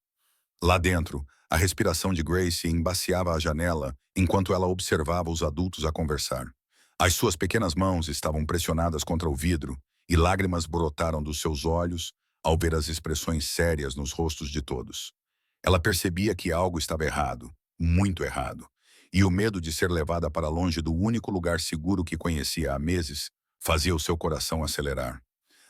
Lá dentro, a respiração de Grace embaciava a janela enquanto ela observava os adultos a conversar. As suas pequenas mãos estavam pressionadas contra o vidro e lágrimas brotaram dos seus olhos ao ver as expressões sérias nos rostos de todos. Ela percebia que algo estava errado, muito errado, e o medo de ser levada para longe do único lugar seguro que conhecia há meses fazia o seu coração acelerar.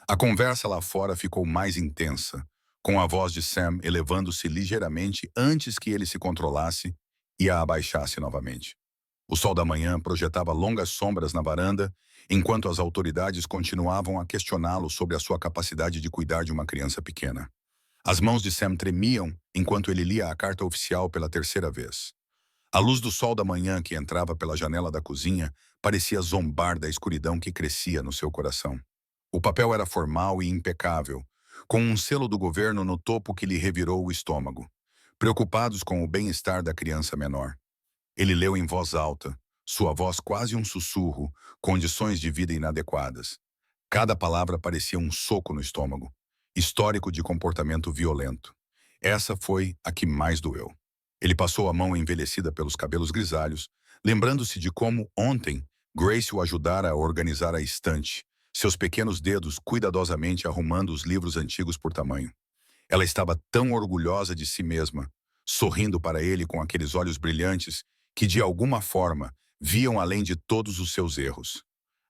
A conversa lá fora ficou mais intensa, com a voz de Sam elevando-se ligeiramente antes que ele se controlasse e a abaixasse novamente. O sol da manhã projetava longas sombras na varanda, enquanto as autoridades continuavam a questioná-lo sobre a sua capacidade de cuidar de uma criança pequena. As mãos de Sam tremiam enquanto ele lia a carta oficial pela terceira vez. A luz do sol da manhã que entrava pela janela da cozinha parecia zombar da escuridão que crescia no seu coração. O papel era formal e impecável, com um selo do governo no topo que lhe revirou o estômago. Preocupados com o bem-estar da criança menor. Ele leu em voz alta, sua voz quase um sussurro, condições de vida inadequadas. Cada palavra parecia um soco no estômago. Histórico de comportamento violento. Essa foi a que mais doeu. Ele passou a mão envelhecida pelos cabelos grisalhos, lembrando-se de como, ontem, Grace o ajudara a organizar a estante, seus pequenos dedos cuidadosamente arrumando os livros antigos por tamanho. Ela estava tão orgulhosa de si mesma, sorrindo para ele com aqueles olhos brilhantes que, de alguma forma, viam além de todos os seus erros.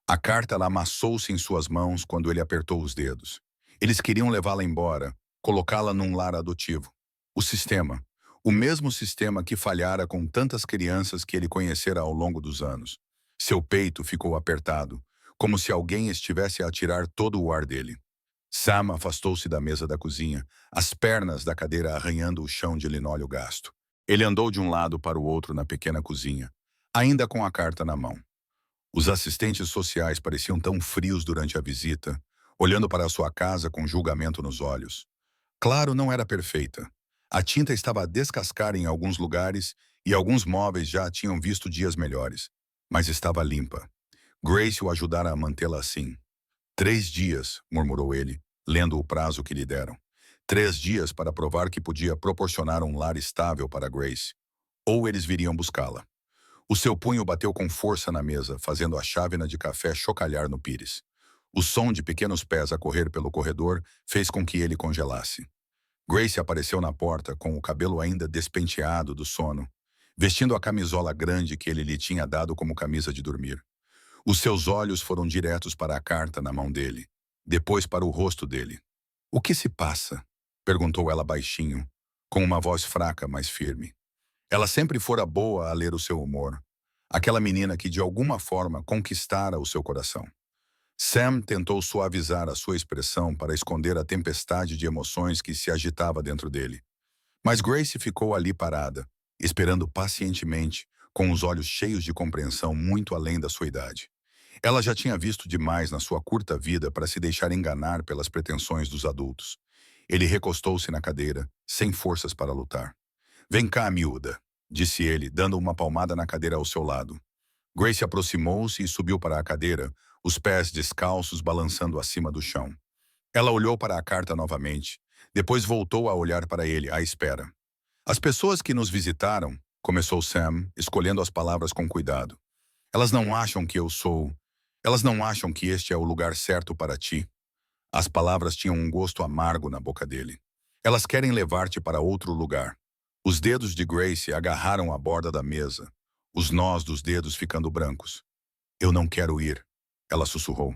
A carta amassou-se em suas mãos quando ele apertou os dedos. Eles queriam levá-la embora, colocá-la num lar adotivo. O sistema, o mesmo sistema que falhara com tantas crianças que ele conhecera ao longo dos anos. Seu peito ficou apertado, como se alguém estivesse a tirar todo o ar dele. Sam afastou-se da mesa da cozinha, as pernas da cadeira arranhando o chão de linóleo gasto. Ele andou de um lado para o outro na pequena cozinha, ainda com a carta na mão. Os assistentes sociais pareciam tão frios durante a visita, olhando para a sua casa com julgamento nos olhos. Claro, não era perfeita. A tinta estava a descascar em alguns lugares e alguns móveis já tinham visto dias melhores, mas estava limpa. Grace o ajudara a mantê-la assim. 3 dias, murmurou ele, lendo o prazo que lhe deram. 3 dias para provar que podia proporcionar um lar estável para Grace. Ou eles viriam buscá-la. O seu punho bateu com força na mesa, fazendo a chávena de café chocalhar no pires. O som de pequenos pés a correr pelo corredor fez com que ele congelasse. Grace apareceu na porta com o cabelo ainda despenteado do sono, vestindo a camisola grande que ele lhe tinha dado como camisa de dormir. Os seus olhos foram diretos para a carta na mão dele, depois para o rosto dele. "O que se passa?" perguntou ela baixinho, com uma voz fraca, mas firme. Ela sempre fora boa a ler o seu humor. Aquela menina que de alguma forma conquistara o seu coração. Sam tentou suavizar a sua expressão para esconder a tempestade de emoções que se agitava dentro dele. Mas Grace ficou ali parada, esperando pacientemente, com os olhos cheios de compreensão muito além da sua idade. Ela já tinha visto demais na sua curta vida para se deixar enganar pelas pretensões dos adultos. Ele recostou-se na cadeira, sem forças para lutar. "Vem cá, miúda", disse ele, dando uma palmada na cadeira ao seu lado. Grace aproximou-se e subiu para a cadeira, os pés descalços balançando acima do chão. Ela olhou para a carta novamente, depois voltou a olhar para ele, à espera. "As pessoas que nos visitaram", começou Sam, escolhendo as palavras com cuidado. Elas não acham que este é o lugar certo para ti." As palavras tinham um gosto amargo na boca dele. Elas querem levar-te para outro lugar. Os dedos de Grace agarraram a borda da mesa, os nós dos dedos ficando brancos. Eu não quero ir, ela sussurrou.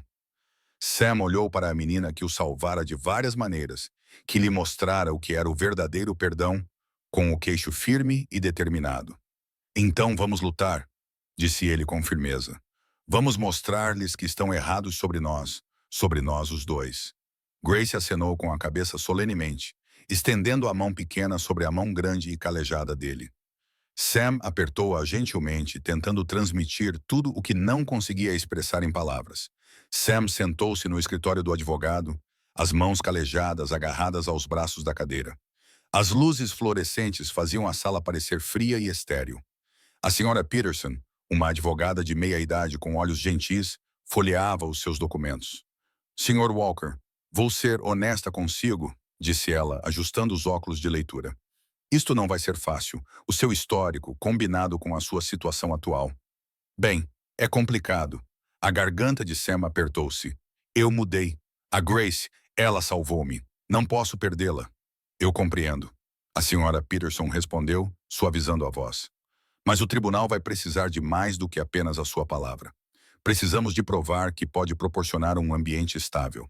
Sam olhou para a menina que o salvara de várias maneiras, que lhe mostrara o que era o verdadeiro perdão, com o queixo firme e determinado. Então vamos lutar, disse ele com firmeza. Vamos mostrar-lhes que estão errados sobre nós os dois. Grace acenou com a cabeça solenemente, estendendo a mão pequena sobre a mão grande e calejada dele. Sam apertou-a gentilmente, tentando transmitir tudo o que não conseguia expressar em palavras. Sam sentou-se no escritório do advogado, as mãos calejadas agarradas aos braços da cadeira. As luzes fluorescentes faziam a sala parecer fria e estéril. A senhora Peterson, uma advogada de meia-idade com olhos gentis, folheava os seus documentos. Sr. Walker, vou ser honesta consigo, disse ela, ajustando os óculos de leitura. Isto não vai ser fácil, o seu histórico, combinado com a sua situação atual. Bem, é complicado. A garganta de Sam apertou-se. Eu mudei. A Grace, ela salvou-me. Não posso perdê-la. Eu compreendo. A senhora Peterson respondeu, suavizando a voz. Mas o tribunal vai precisar de mais do que apenas a sua palavra. Precisamos de provar que pode proporcionar um ambiente estável.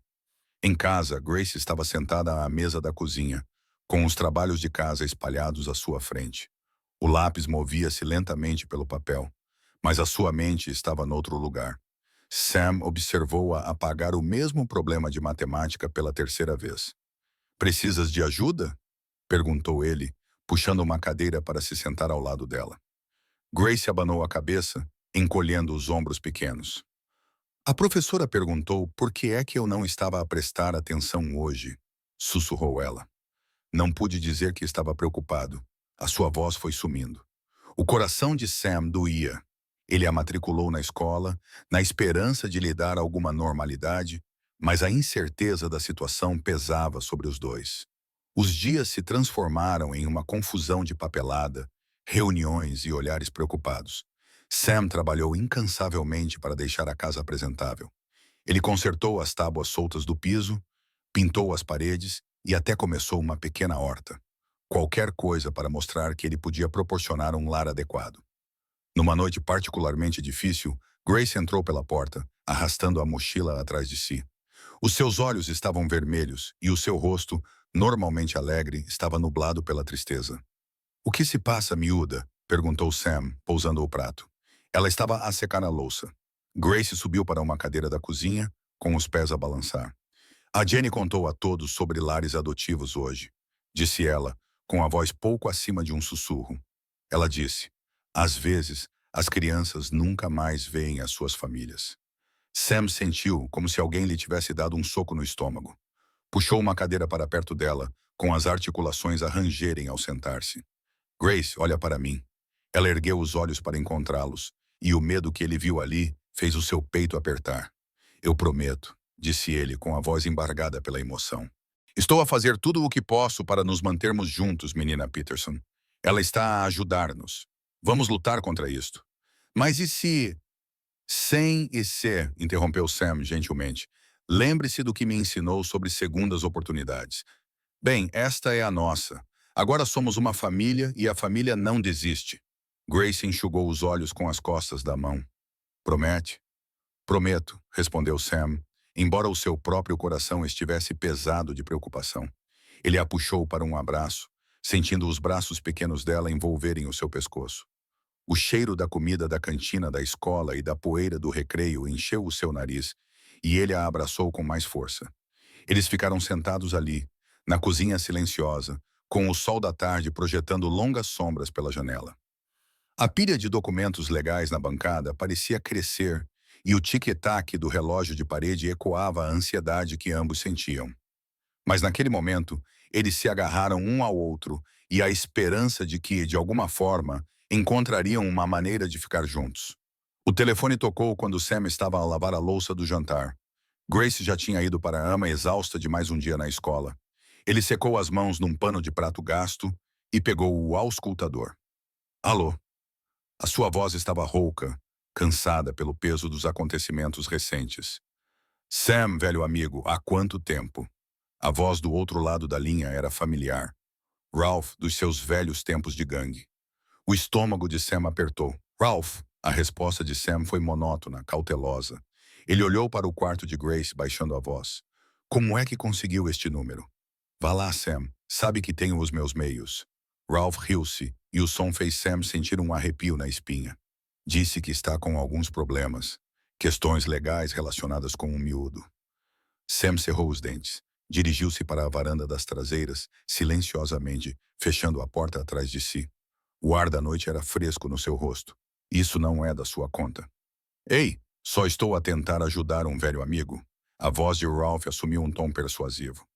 Em casa, Grace estava sentada à mesa da cozinha, com os trabalhos de casa espalhados à sua frente. O lápis movia-se lentamente pelo papel, mas a sua mente estava noutro lugar. Sam observou-a apagar o mesmo problema de matemática pela terceira vez. Precisas de ajuda? Perguntou ele, puxando uma cadeira para se sentar ao lado dela. Grace abanou a cabeça, encolhendo os ombros pequenos. A professora perguntou por que é que eu não estava a prestar atenção hoje, sussurrou ela. Não pude dizer que estava preocupado. A sua voz foi sumindo. O coração de Sam doía. Ele a matriculou na escola, na esperança de lhe dar alguma normalidade, mas a incerteza da situação pesava sobre os dois. Os dias se transformaram em uma confusão de papelada, reuniões e olhares preocupados. Sam trabalhou incansavelmente para deixar a casa apresentável. Ele consertou as tábuas soltas do piso, pintou as paredes e até começou uma pequena horta. Qualquer coisa para mostrar que ele podia proporcionar um lar adequado. Numa noite particularmente difícil, Grace entrou pela porta, arrastando a mochila atrás de si. Os seus olhos estavam vermelhos e o seu rosto, normalmente alegre, estava nublado pela tristeza. O que se passa, miúda? Perguntou Sam, pousando o prato. Ela estava a secar a louça. Grace subiu para uma cadeira da cozinha, com os pés a balançar. A Jenny contou a todos sobre lares adotivos hoje, disse ela, com a voz pouco acima de um sussurro. Ela disse, às vezes, as crianças nunca mais veem as suas famílias. Sam sentiu como se alguém lhe tivesse dado um soco no estômago. Puxou uma cadeira para perto dela, com as articulações a rangerem ao sentar-se. Grace, olha para mim. Ela ergueu os olhos para encontrá-los, e o medo que ele viu ali fez o seu peito apertar. Eu prometo, disse ele com a voz embargada pela emoção. Estou a fazer tudo o que posso para nos mantermos juntos, menina Peterson. Ela está a ajudar-nos. Vamos lutar contra isto. Mas e se... Sem e se, interrompeu Sam gentilmente. Lembre-se do que me ensinou sobre segundas oportunidades. Bem, esta é a nossa. Agora somos uma família e a família não desiste. Grace enxugou os olhos com as costas da mão. Promete? Prometo, respondeu Sam, embora o seu próprio coração estivesse pesado de preocupação. Ele a puxou para um abraço, sentindo os braços pequenos dela envolverem o seu pescoço. O cheiro da comida da cantina da escola e da poeira do recreio encheu o seu nariz, e ele a abraçou com mais força. Eles ficaram sentados ali, na cozinha silenciosa, com o sol da tarde projetando longas sombras pela janela. A pilha de documentos legais na bancada parecia crescer, e o tic-tac do relógio de parede ecoava a ansiedade que ambos sentiam. Mas naquele momento, eles se agarraram um ao outro e a esperança de que, de alguma forma, encontrariam uma maneira de ficar juntos. O telefone tocou quando Sam estava a lavar a louça do jantar. Grace já tinha ido para a ama exausta de mais um dia na escola. Ele secou as mãos num pano de prato gasto e pegou o auscultador. Alô? A sua voz estava rouca, cansada pelo peso dos acontecimentos recentes. Sam, velho amigo, há quanto tempo? A voz do outro lado da linha era familiar. Ralph, dos seus velhos tempos de gangue. O estômago de Sam apertou. Ralph! A resposta de Sam foi monótona, cautelosa. Ele olhou para o quarto de Grace, baixando a voz. Como é que conseguiu este número? Vá lá, Sam. Sabe que tenho os meus meios. Ralph riu-se, e o som fez Sam sentir um arrepio na espinha. Disse que está com alguns problemas. Questões legais relacionadas com um miúdo. Sam cerrou os dentes. Dirigiu-se para a varanda das traseiras, silenciosamente, fechando a porta atrás de si. O ar da noite era fresco no seu rosto. Isso não é da sua conta. Ei, só estou a tentar ajudar um velho amigo. A voz de Ralph assumiu um tom persuasivo.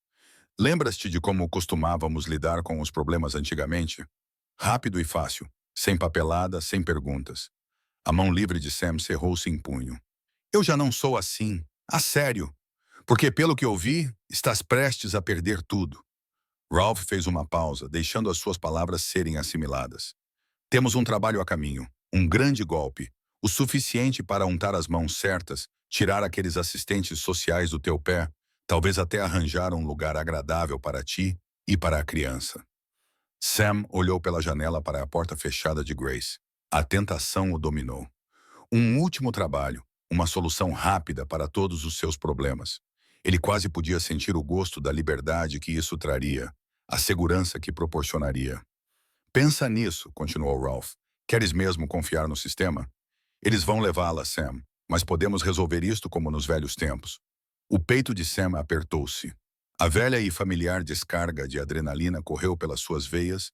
Lembras-te de como costumávamos lidar com os problemas antigamente? Rápido e fácil, sem papelada, sem perguntas. A mão livre de Sam cerrou-se em punho. Eu já não sou assim. A sério. Porque, pelo que ouvi, estás prestes a perder tudo. Ralph fez uma pausa, deixando as suas palavras serem assimiladas. Temos um trabalho a caminho, um grande golpe, o suficiente para untar as mãos certas, tirar aqueles assistentes sociais do teu pé, talvez até arranjar um lugar agradável para ti e para a criança. Sam olhou pela janela para a porta fechada de Grace. A tentação o dominou. Um último trabalho, uma solução rápida para todos os seus problemas. Ele quase podia sentir o gosto da liberdade que isso traria, a segurança que proporcionaria. Pensa nisso, continuou Ralph. Queres mesmo confiar no sistema? Eles vão levá-la, Sam, mas podemos resolver isto como nos velhos tempos. O peito de Sam apertou-se. A velha e familiar descarga de adrenalina correu pelas suas veias,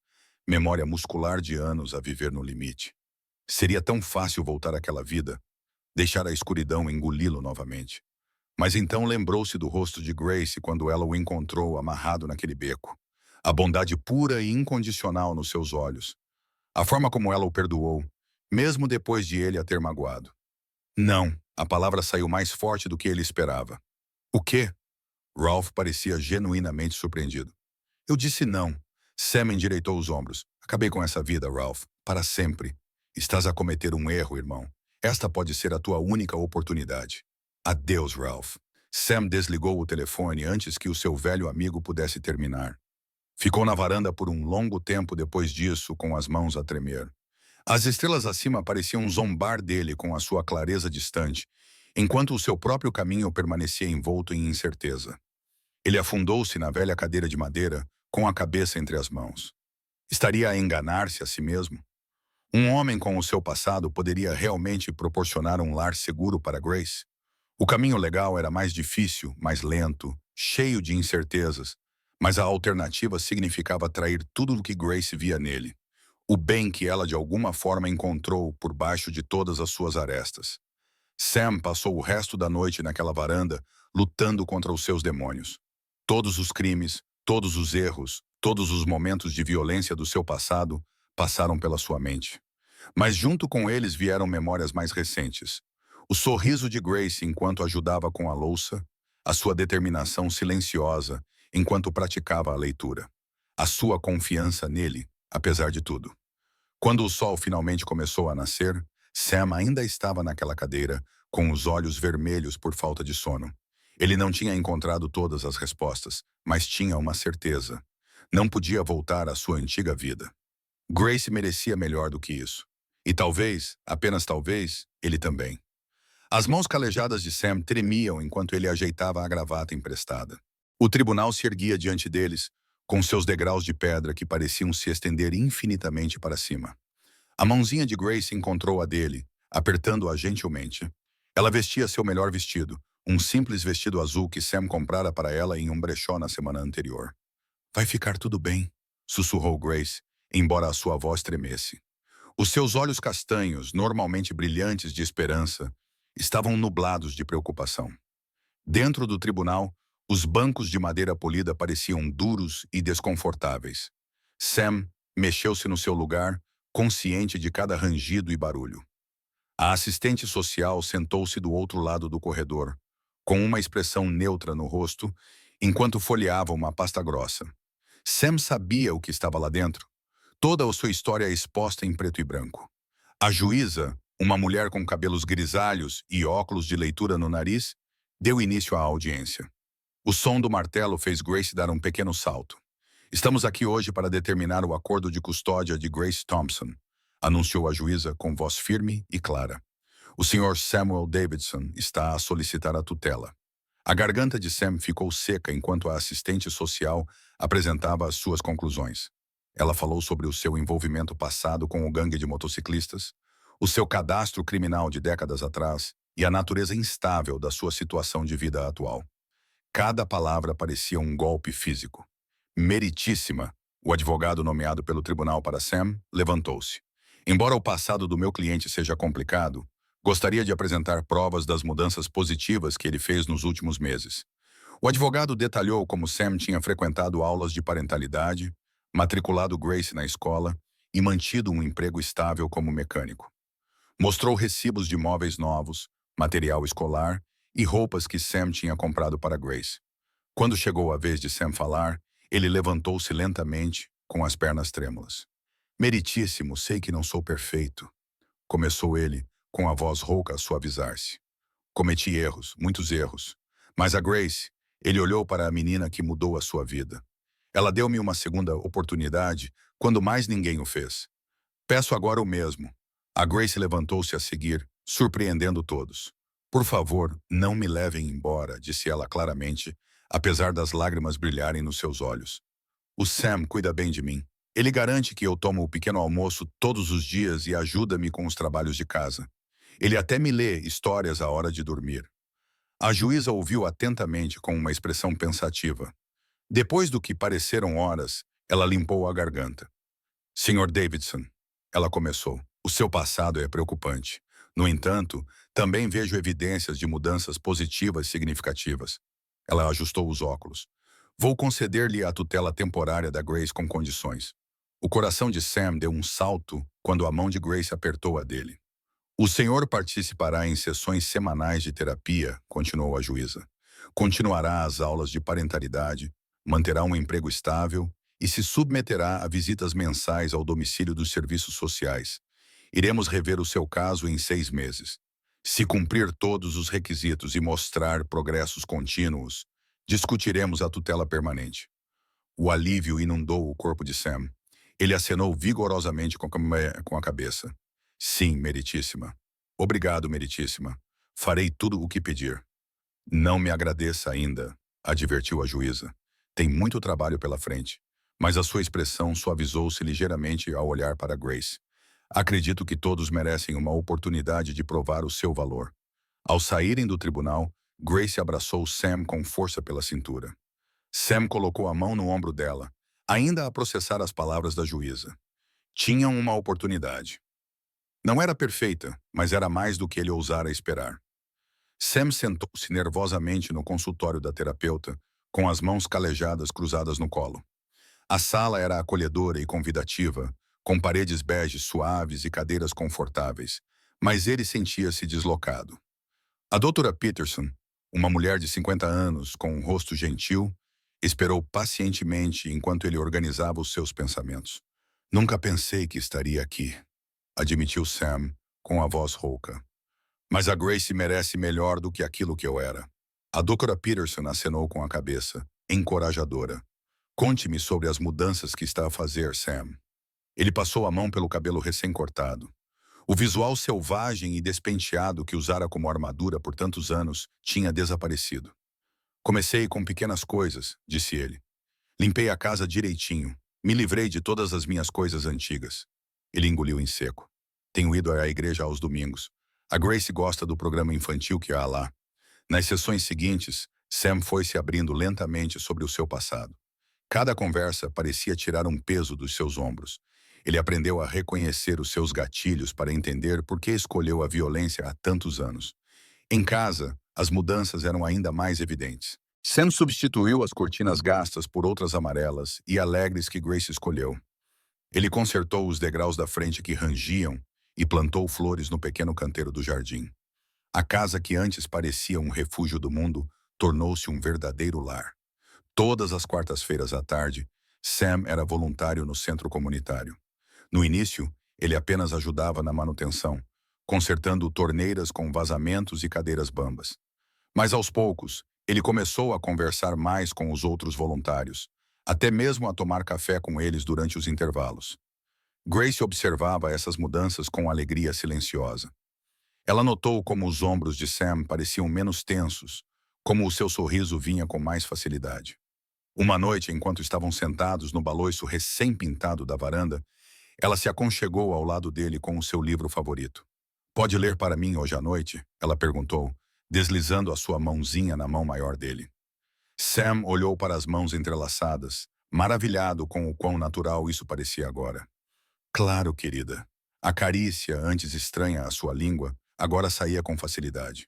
memória muscular de anos a viver no limite. Seria tão fácil voltar àquela vida, deixar a escuridão engoli-lo novamente. Mas então lembrou-se do rosto de Grace quando ela o encontrou amarrado naquele beco. A bondade pura e incondicional nos seus olhos. A forma como ela o perdoou, mesmo depois de ele a ter magoado. Não, a palavra saiu mais forte do que ele esperava. O quê? Ralph parecia genuinamente surpreendido. Eu disse não. Sam endireitou os ombros. Acabei com essa vida, Ralph, para sempre. Estás a cometer um erro, irmão. Esta pode ser a tua única oportunidade. Adeus, Ralph. Sam desligou o telefone antes que o seu velho amigo pudesse terminar. Ficou na varanda por um longo tempo depois disso, com as mãos a tremer. As estrelas acima pareciam zombar dele com a sua clareza distante, enquanto o seu próprio caminho permanecia envolto em incerteza. Ele afundou-se na velha cadeira de madeira, com a cabeça entre as mãos. Estaria a enganar-se a si mesmo? Um homem com o seu passado poderia realmente proporcionar um lar seguro para Grace? O caminho legal era mais difícil, mais lento, cheio de incertezas, mas a alternativa significava atrair tudo o que Grace via nele, o bem que ela de alguma forma encontrou por baixo de todas as suas arestas. Sam passou o resto da noite naquela varanda, lutando contra os seus demônios. Todos os crimes, todos os erros, todos os momentos de violência do seu passado passaram pela sua mente. Mas junto com eles vieram memórias mais recentes. O sorriso de Grace enquanto ajudava com a louça, a sua determinação silenciosa enquanto praticava a leitura, a sua confiança nele, apesar de tudo. Quando o sol finalmente começou a nascer, Sam ainda estava naquela cadeira, com os olhos vermelhos por falta de sono. Ele não tinha encontrado todas as respostas, mas tinha uma certeza. Não podia voltar à sua antiga vida. Grace merecia melhor do que isso. E talvez, apenas talvez, ele também. As mãos calejadas de Sam tremiam enquanto ele ajeitava a gravata emprestada. O tribunal se erguia diante deles, com seus degraus de pedra que pareciam se estender infinitamente para cima. A mãozinha de Grace encontrou a dele, apertando-a gentilmente. Ela vestia seu melhor vestido, um simples vestido azul que Sam comprara para ela em um brechó na semana anterior. Vai ficar tudo bem, sussurrou Grace, embora a sua voz tremesse. Os seus olhos castanhos, normalmente brilhantes de esperança, estavam nublados de preocupação. Dentro do tribunal, os bancos de madeira polida pareciam duros e desconfortáveis. Sam mexeu-se no seu lugar, consciente de cada rangido e barulho. A assistente social sentou-se do outro lado do corredor, com uma expressão neutra no rosto, enquanto folheava uma pasta grossa. Sam sabia o que estava lá dentro. Toda a sua história exposta em preto e branco. A juíza, uma mulher com cabelos grisalhos e óculos de leitura no nariz, Deu início à audiência. O som do martelo fez Grace dar um pequeno salto. Estamos aqui hoje para determinar o acordo de custódia de Grace Thompson, anunciou a juíza com voz firme e clara. O Sr. Samuel Davidson está a solicitar a tutela. A garganta de Sam ficou seca enquanto a assistente social apresentava as suas conclusões. Ela falou sobre o seu envolvimento passado com o gangue de motociclistas, o seu cadastro criminal de décadas atrás e a natureza instável da sua situação de vida atual. Cada palavra parecia um golpe físico. Meritíssima, o advogado nomeado pelo tribunal para Sam levantou-se. Embora o passado do meu cliente seja complicado, gostaria de apresentar provas das mudanças positivas que ele fez nos últimos meses. O advogado detalhou como Sam tinha frequentado aulas de parentalidade, matriculado Grace na escola e mantido um emprego estável como mecânico. Mostrou recibos de móveis novos, material escolar e roupas que Sam tinha comprado para Grace. Quando chegou a vez de Sam falar, ele levantou-se lentamente, com as pernas trêmulas. Meritíssimo, sei que não sou perfeito, começou ele, com a voz rouca a suavizar-se. Cometi erros, muitos erros. Mas a Grace, ele olhou para a menina que mudou a sua vida. Ela deu-me uma segunda oportunidade quando mais ninguém o fez. Peço agora o mesmo. A Grace levantou-se a seguir, surpreendendo todos. Por favor, não me levem embora, disse ela claramente, apesar das lágrimas brilharem nos seus olhos. O Sam cuida bem de mim. Ele garante que eu tomo o pequeno almoço todos os dias e ajuda-me com os trabalhos de casa. Ele até me lê histórias à hora de dormir. A juíza ouviu atentamente com uma expressão pensativa. Depois do que pareceram horas, ela limpou a garganta. Sr. Davidson, ela começou, o seu passado é preocupante. No entanto, também vejo evidências de mudanças positivas significativas. Ela ajustou os óculos. Vou conceder-lhe a tutela temporária da Grace com condições. O coração de Sam deu um salto quando a mão de Grace apertou a dele. O senhor participará em sessões semanais de terapia, continuou a juíza. Continuará as aulas de parentalidade, manterá um emprego estável e se submeterá a visitas mensais ao domicílio dos serviços sociais. Iremos rever o seu caso em 6 meses. Se cumprir todos os requisitos e mostrar progressos contínuos, discutiremos a tutela permanente. O alívio inundou o corpo de Sam. Ele acenou vigorosamente com a cabeça. Sim, meritíssima. Obrigado, meritíssima. Farei tudo o que pedir. Não me agradeça ainda, advertiu a juíza. Tem muito trabalho pela frente. Mas a sua expressão suavizou-se ligeiramente ao olhar para Grace. Acredito que todos merecem uma oportunidade de provar o seu valor. Ao saírem do tribunal, Grace abraçou Sam com força pela cintura. Sam colocou a mão no ombro dela, ainda a processar as palavras da juíza. Tinham uma oportunidade. Não era perfeita, mas era mais do que ele ousara esperar. Sam sentou-se nervosamente no consultório da terapeuta, com as mãos calejadas cruzadas no colo. A sala era acolhedora e convidativa, com paredes bege suaves e cadeiras confortáveis, mas ele sentia-se deslocado. A doutora Peterson, uma mulher de 50 anos com um rosto gentil, esperou pacientemente enquanto ele organizava os seus pensamentos. Nunca pensei que estaria aqui, admitiu Sam, com a voz rouca. Mas a Grace merece melhor do que aquilo que eu era. A doutora Peterson acenou com a cabeça, encorajadora. Conte-me sobre as mudanças que está a fazer, Sam. Ele passou a mão pelo cabelo recém-cortado. O visual selvagem e despenteado que usara como armadura por tantos anos tinha desaparecido. Comecei com pequenas coisas, disse ele. Limpei a casa direitinho. Me livrei de todas as minhas coisas antigas. Ele engoliu em seco. Tenho ido à igreja aos domingos. A Grace gosta do programa infantil que há lá. Nas sessões seguintes, Sam foi se abrindo lentamente sobre o seu passado. Cada conversa parecia tirar um peso dos seus ombros. Ele aprendeu a reconhecer os seus gatilhos para entender por que escolheu a violência há tantos anos. Em casa, as mudanças eram ainda mais evidentes. Sam substituiu as cortinas gastas por outras amarelas e alegres que Grace escolheu. Ele consertou os degraus da frente que rangiam e plantou flores no pequeno canteiro do jardim. A casa que antes parecia um refúgio do mundo tornou-se um verdadeiro lar. Todas as quartas-feiras à tarde, Sam era voluntário no centro comunitário. No início, ele apenas ajudava na manutenção, consertando torneiras com vazamentos e cadeiras bambas. Mas aos poucos, ele começou a conversar mais com os outros voluntários, até mesmo a tomar café com eles durante os intervalos. Grace observava essas mudanças com alegria silenciosa. Ela notou como os ombros de Sam pareciam menos tensos, como o seu sorriso vinha com mais facilidade. Uma noite, enquanto estavam sentados no baloiço recém-pintado da varanda, ela se aconchegou ao lado dele com o seu livro favorito. "Pode ler para mim hoje à noite?" ela perguntou, deslizando a sua mãozinha na mão maior dele. Sam olhou para as mãos entrelaçadas, maravilhado com o quão natural isso parecia agora. "Claro, querida." A carícia, antes estranha à sua língua, agora saía com facilidade.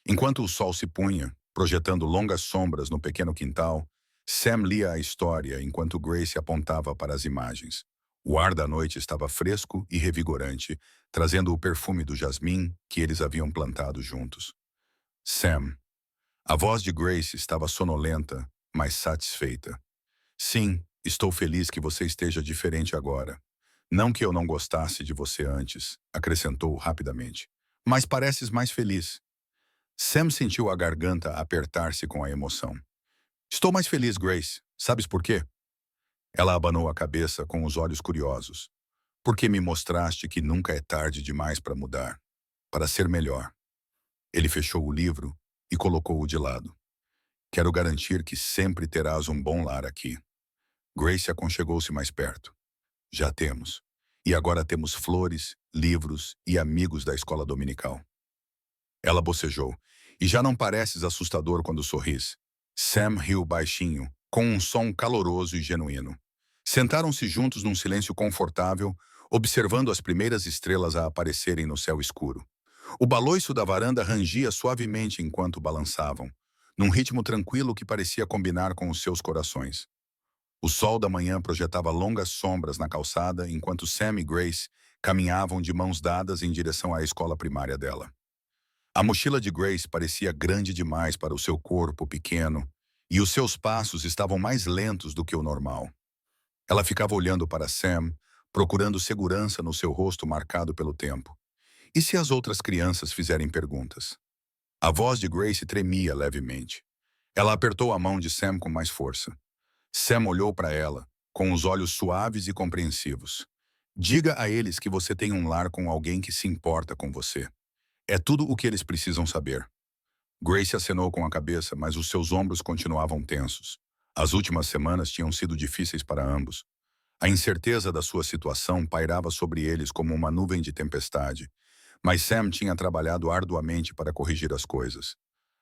Enquanto o sol se punha, projetando longas sombras no pequeno quintal, Sam lia a história enquanto Grace apontava para as imagens. O ar da noite estava fresco e revigorante, trazendo o perfume do jasmim que eles haviam plantado juntos. "Sam." A voz de Grace estava sonolenta, mas satisfeita. "Sim, estou feliz que você esteja diferente agora. Não que eu não gostasse de você antes", acrescentou rapidamente. "Mas pareces mais feliz." Sam sentiu a garganta apertar-se com a emoção. "Estou mais feliz, Grace. Sabes por quê?" Ela abanou a cabeça com os olhos curiosos. "Porque me mostraste que nunca é tarde demais para mudar, para ser melhor." Ele fechou o livro e colocou-o de lado. "Quero garantir que sempre terás um bom lar aqui." Grace aconchegou-se mais perto. "Já temos. E agora temos flores, livros e amigos da escola dominical." Ela bocejou. "E já não pareces assustador quando sorris." Sam riu baixinho, com um som caloroso e genuíno. Sentaram-se juntos num silêncio confortável, observando as primeiras estrelas a aparecerem no céu escuro. O baloiço da varanda rangia suavemente enquanto balançavam, num ritmo tranquilo que parecia combinar com os seus corações. O sol da manhã projetava longas sombras na calçada enquanto Sam e Grace caminhavam de mãos dadas em direção à escola primária dela. A mochila de Grace parecia grande demais para o seu corpo pequeno, e os seus passos estavam mais lentos do que o normal. Ela ficava olhando para Sam, procurando segurança no seu rosto marcado pelo tempo. E se as outras crianças fizerem perguntas? A voz de Grace tremia levemente. Ela apertou a mão de Sam com mais força. Sam olhou para ela, com os olhos suaves e compreensivos. "Diga a eles que você tem um lar com alguém que se importa com você. É tudo o que eles precisam saber." Grace acenou com a cabeça, mas os seus ombros continuavam tensos. As últimas semanas tinham sido difíceis para ambos. A incerteza da sua situação pairava sobre eles como uma nuvem de tempestade, mas Sam tinha trabalhado arduamente para corrigir as coisas.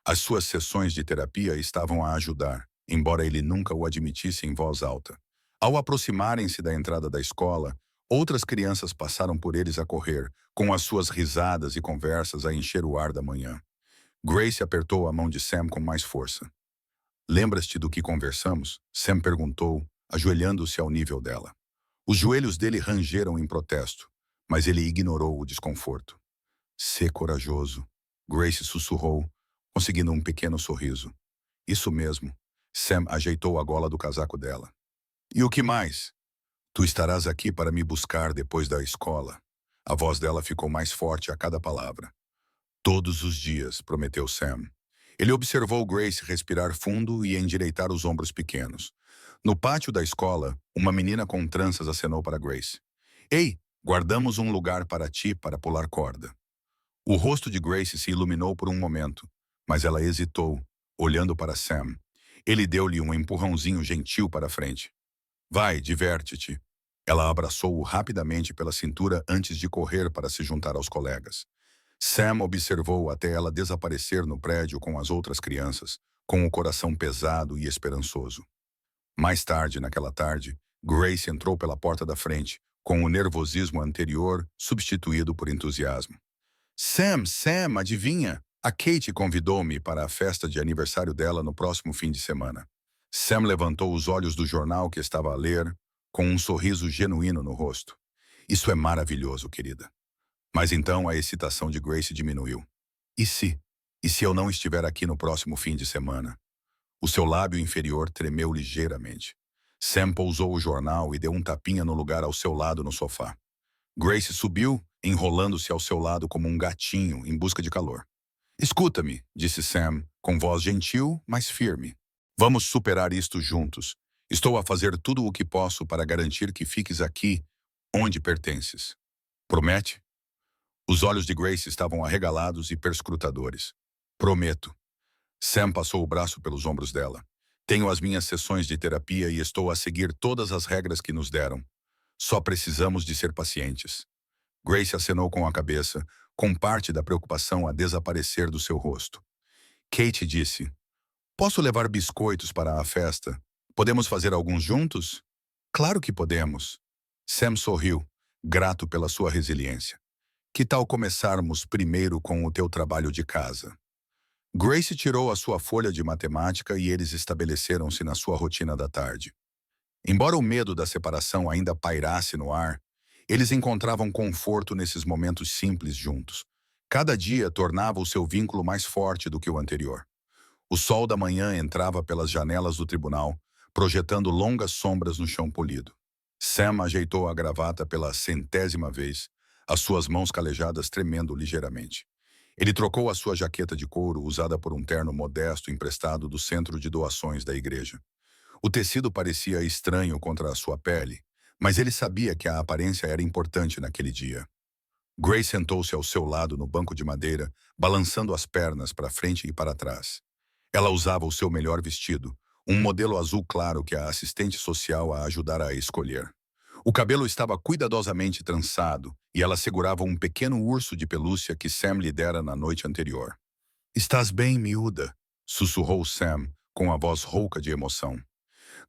As suas sessões de terapia estavam a ajudar, embora ele nunca o admitisse em voz alta. Ao aproximarem-se da entrada da escola, outras crianças passaram por eles a correr, com as suas risadas e conversas a encher o ar da manhã. Grace apertou a mão de Sam com mais força. "Lembras-te do que conversamos?" Sam perguntou, ajoelhando-se ao nível dela. Os joelhos dele rangeram em protesto, mas ele ignorou o desconforto. "Sê corajoso." Grace sussurrou, conseguindo um pequeno sorriso. "Isso mesmo." Sam ajeitou a gola do casaco dela. "E o que mais?" "Tu estarás aqui para me buscar depois da escola." A voz dela ficou mais forte a cada palavra. "Todos os dias", prometeu Sam. Ele observou Grace respirar fundo e endireitar os ombros pequenos. No pátio da escola, uma menina com tranças acenou para Grace. "Ei, guardamos um lugar para ti para pular corda." O rosto de Grace se iluminou por um momento, mas ela hesitou, olhando para Sam. Ele deu-lhe um empurrãozinho gentil para a frente. "Vai, diverte-te." Ela abraçou-o rapidamente pela cintura antes de correr para se juntar aos colegas. Sam observou até ela desaparecer no prédio com as outras crianças, com o coração pesado e esperançoso. Mais tarde, naquela tarde, Grace entrou pela porta da frente, com o nervosismo anterior substituído por entusiasmo. Sam, adivinha? A Kate convidou-me para a festa de aniversário dela no próximo fim de semana." Sam levantou os olhos do jornal que estava a ler, com um sorriso genuíno no rosto. "Isso é maravilhoso, querida." Mas então a excitação de Grace diminuiu. "E se? E se eu não estiver aqui no próximo fim de semana?" O seu lábio inferior tremeu ligeiramente. Sam pousou o jornal e deu um tapinha no lugar ao seu lado no sofá. Grace subiu, enrolando-se ao seu lado como um gatinho em busca de calor. Escuta-me, disse Sam, com voz gentil, mas firme. Vamos superar isto juntos. Estou a fazer tudo o que posso para garantir que fiques aqui, onde pertences. Promete? Os olhos de Grace estavam arregalados e perscrutadores. Prometo. Sam passou o braço pelos ombros dela. Tenho as minhas sessões de terapia e estou a seguir todas as regras que nos deram. Só precisamos de ser pacientes. Grace acenou com a cabeça, com parte da preocupação a desaparecer do seu rosto. Kate disse, posso levar biscoitos para a festa? Podemos fazer alguns juntos? Claro que podemos. Sam sorriu, grato pela sua resiliência. Que tal começarmos primeiro com o teu trabalho de casa? Grace tirou a sua folha de matemática e eles estabeleceram-se na sua rotina da tarde. Embora o medo da separação ainda pairasse no ar, eles encontravam conforto nesses momentos simples juntos. Cada dia tornava o seu vínculo mais forte do que o anterior. O sol da manhã entrava pelas janelas do tribunal, projetando longas sombras no chão polido. Sam ajeitou a gravata pela 100ª vez, as suas mãos calejadas tremendo ligeiramente. Ele trocou a sua jaqueta de couro usada por um terno modesto emprestado do centro de doações da igreja. O tecido parecia estranho contra a sua pele, mas ele sabia que a aparência era importante naquele dia. Grace sentou-se ao seu lado no banco de madeira, balançando as pernas para frente e para trás. Ela usava o seu melhor vestido, um modelo azul claro que a assistente social a ajudara a escolher. O cabelo estava cuidadosamente trançado e ela segurava um pequeno urso de pelúcia que Sam lhe dera na noite anterior. Estás bem, miúda? Sussurrou Sam, com a voz rouca de emoção.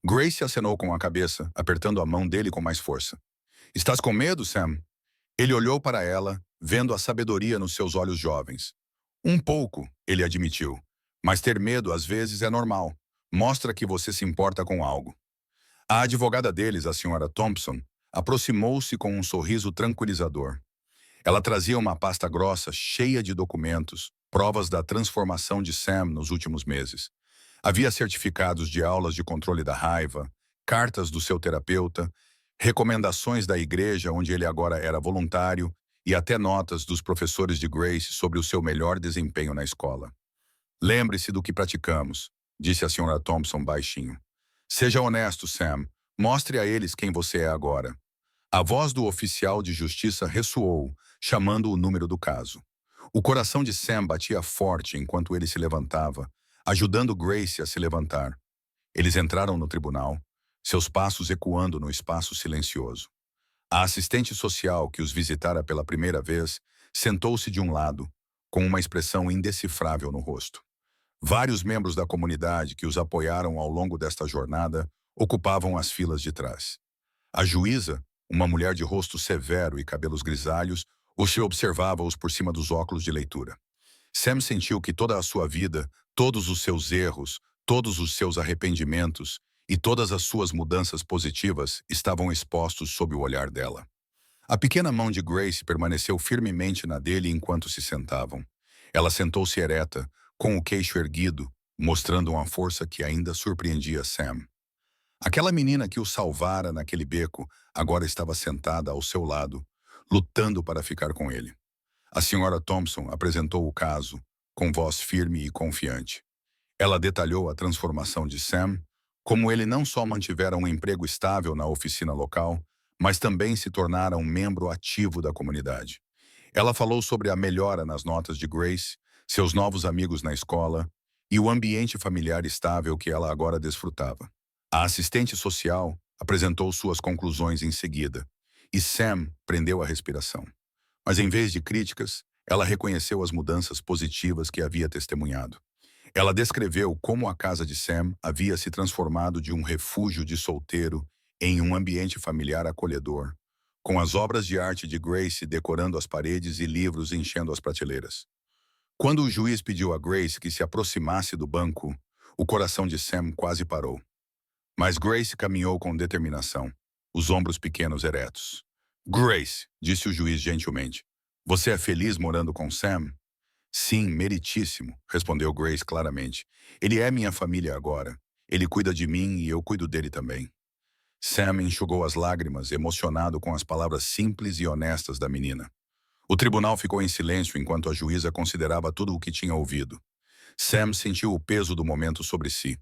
Grace acenou com a cabeça, apertando a mão dele com mais força. Estás com medo, Sam? Ele olhou para ela, vendo a sabedoria nos seus olhos jovens. Um pouco, ele admitiu. Mas ter medo às vezes é normal. Mostra que você se importa com algo. A advogada deles, a senhora Thompson, aproximou-se com um sorriso tranquilizador. Ela trazia uma pasta grossa cheia de documentos, provas da transformação de Sam nos últimos meses. Havia certificados de aulas de controle da raiva, cartas do seu terapeuta, recomendações da igreja onde ele agora era voluntário e até notas dos professores de Grace sobre o seu melhor desempenho na escola. Lembre-se do que praticamos, disse a senhora Thompson baixinho. Seja honesto, Sam. Mostre a eles quem você é agora. A voz do oficial de justiça ressoou, chamando o número do caso. O coração de Sam batia forte enquanto ele se levantava, ajudando Grace a se levantar. Eles entraram no tribunal, seus passos ecoando no espaço silencioso. A assistente social que os visitara pela primeira vez sentou-se de um lado, com uma expressão indecifrável no rosto. Vários membros da comunidade que os apoiaram ao longo desta jornada ocupavam as filas de trás. A juíza, uma mulher de rosto severo e cabelos grisalhos, os observava-os por cima dos óculos de leitura. Sam sentiu que toda a sua vida, todos os seus erros, todos os seus arrependimentos e todas as suas mudanças positivas estavam expostos sob o olhar dela. A pequena mão de Grace permaneceu firmemente na dele enquanto se sentavam. Ela sentou-se ereta, com o queixo erguido, mostrando uma força que ainda surpreendia Sam. Aquela menina que o salvara naquele beco agora estava sentada ao seu lado, lutando para ficar com ele. A senhora Thompson apresentou o caso, com voz firme e confiante. Ela detalhou a transformação de Sam, como ele não só mantivera um emprego estável na oficina local, mas também se tornara um membro ativo da comunidade. Ela falou sobre a melhora nas notas de Grace, seus novos amigos na escola e o ambiente familiar estável que ela agora desfrutava. A assistente social apresentou suas conclusões em seguida, e Sam prendeu a respiração. Mas em vez de críticas, ela reconheceu as mudanças positivas que havia testemunhado. Ela descreveu como a casa de Sam havia se transformado de um refúgio de solteiro em um ambiente familiar acolhedor, com as obras de arte de Grace decorando as paredes e livros enchendo as prateleiras. Quando o juiz pediu a Grace que se aproximasse do banco, o coração de Sam quase parou. Mas Grace caminhou com determinação, os ombros pequenos eretos. Grace, disse o juiz gentilmente, você é feliz morando com Sam? Sim, meritíssimo, respondeu Grace claramente. Ele é minha família agora. Ele cuida de mim e eu cuido dele também. Sam enxugou as lágrimas, emocionado com as palavras simples e honestas da menina. O tribunal ficou em silêncio enquanto a juíza considerava tudo o que tinha ouvido. Sam sentiu o peso do momento sobre si.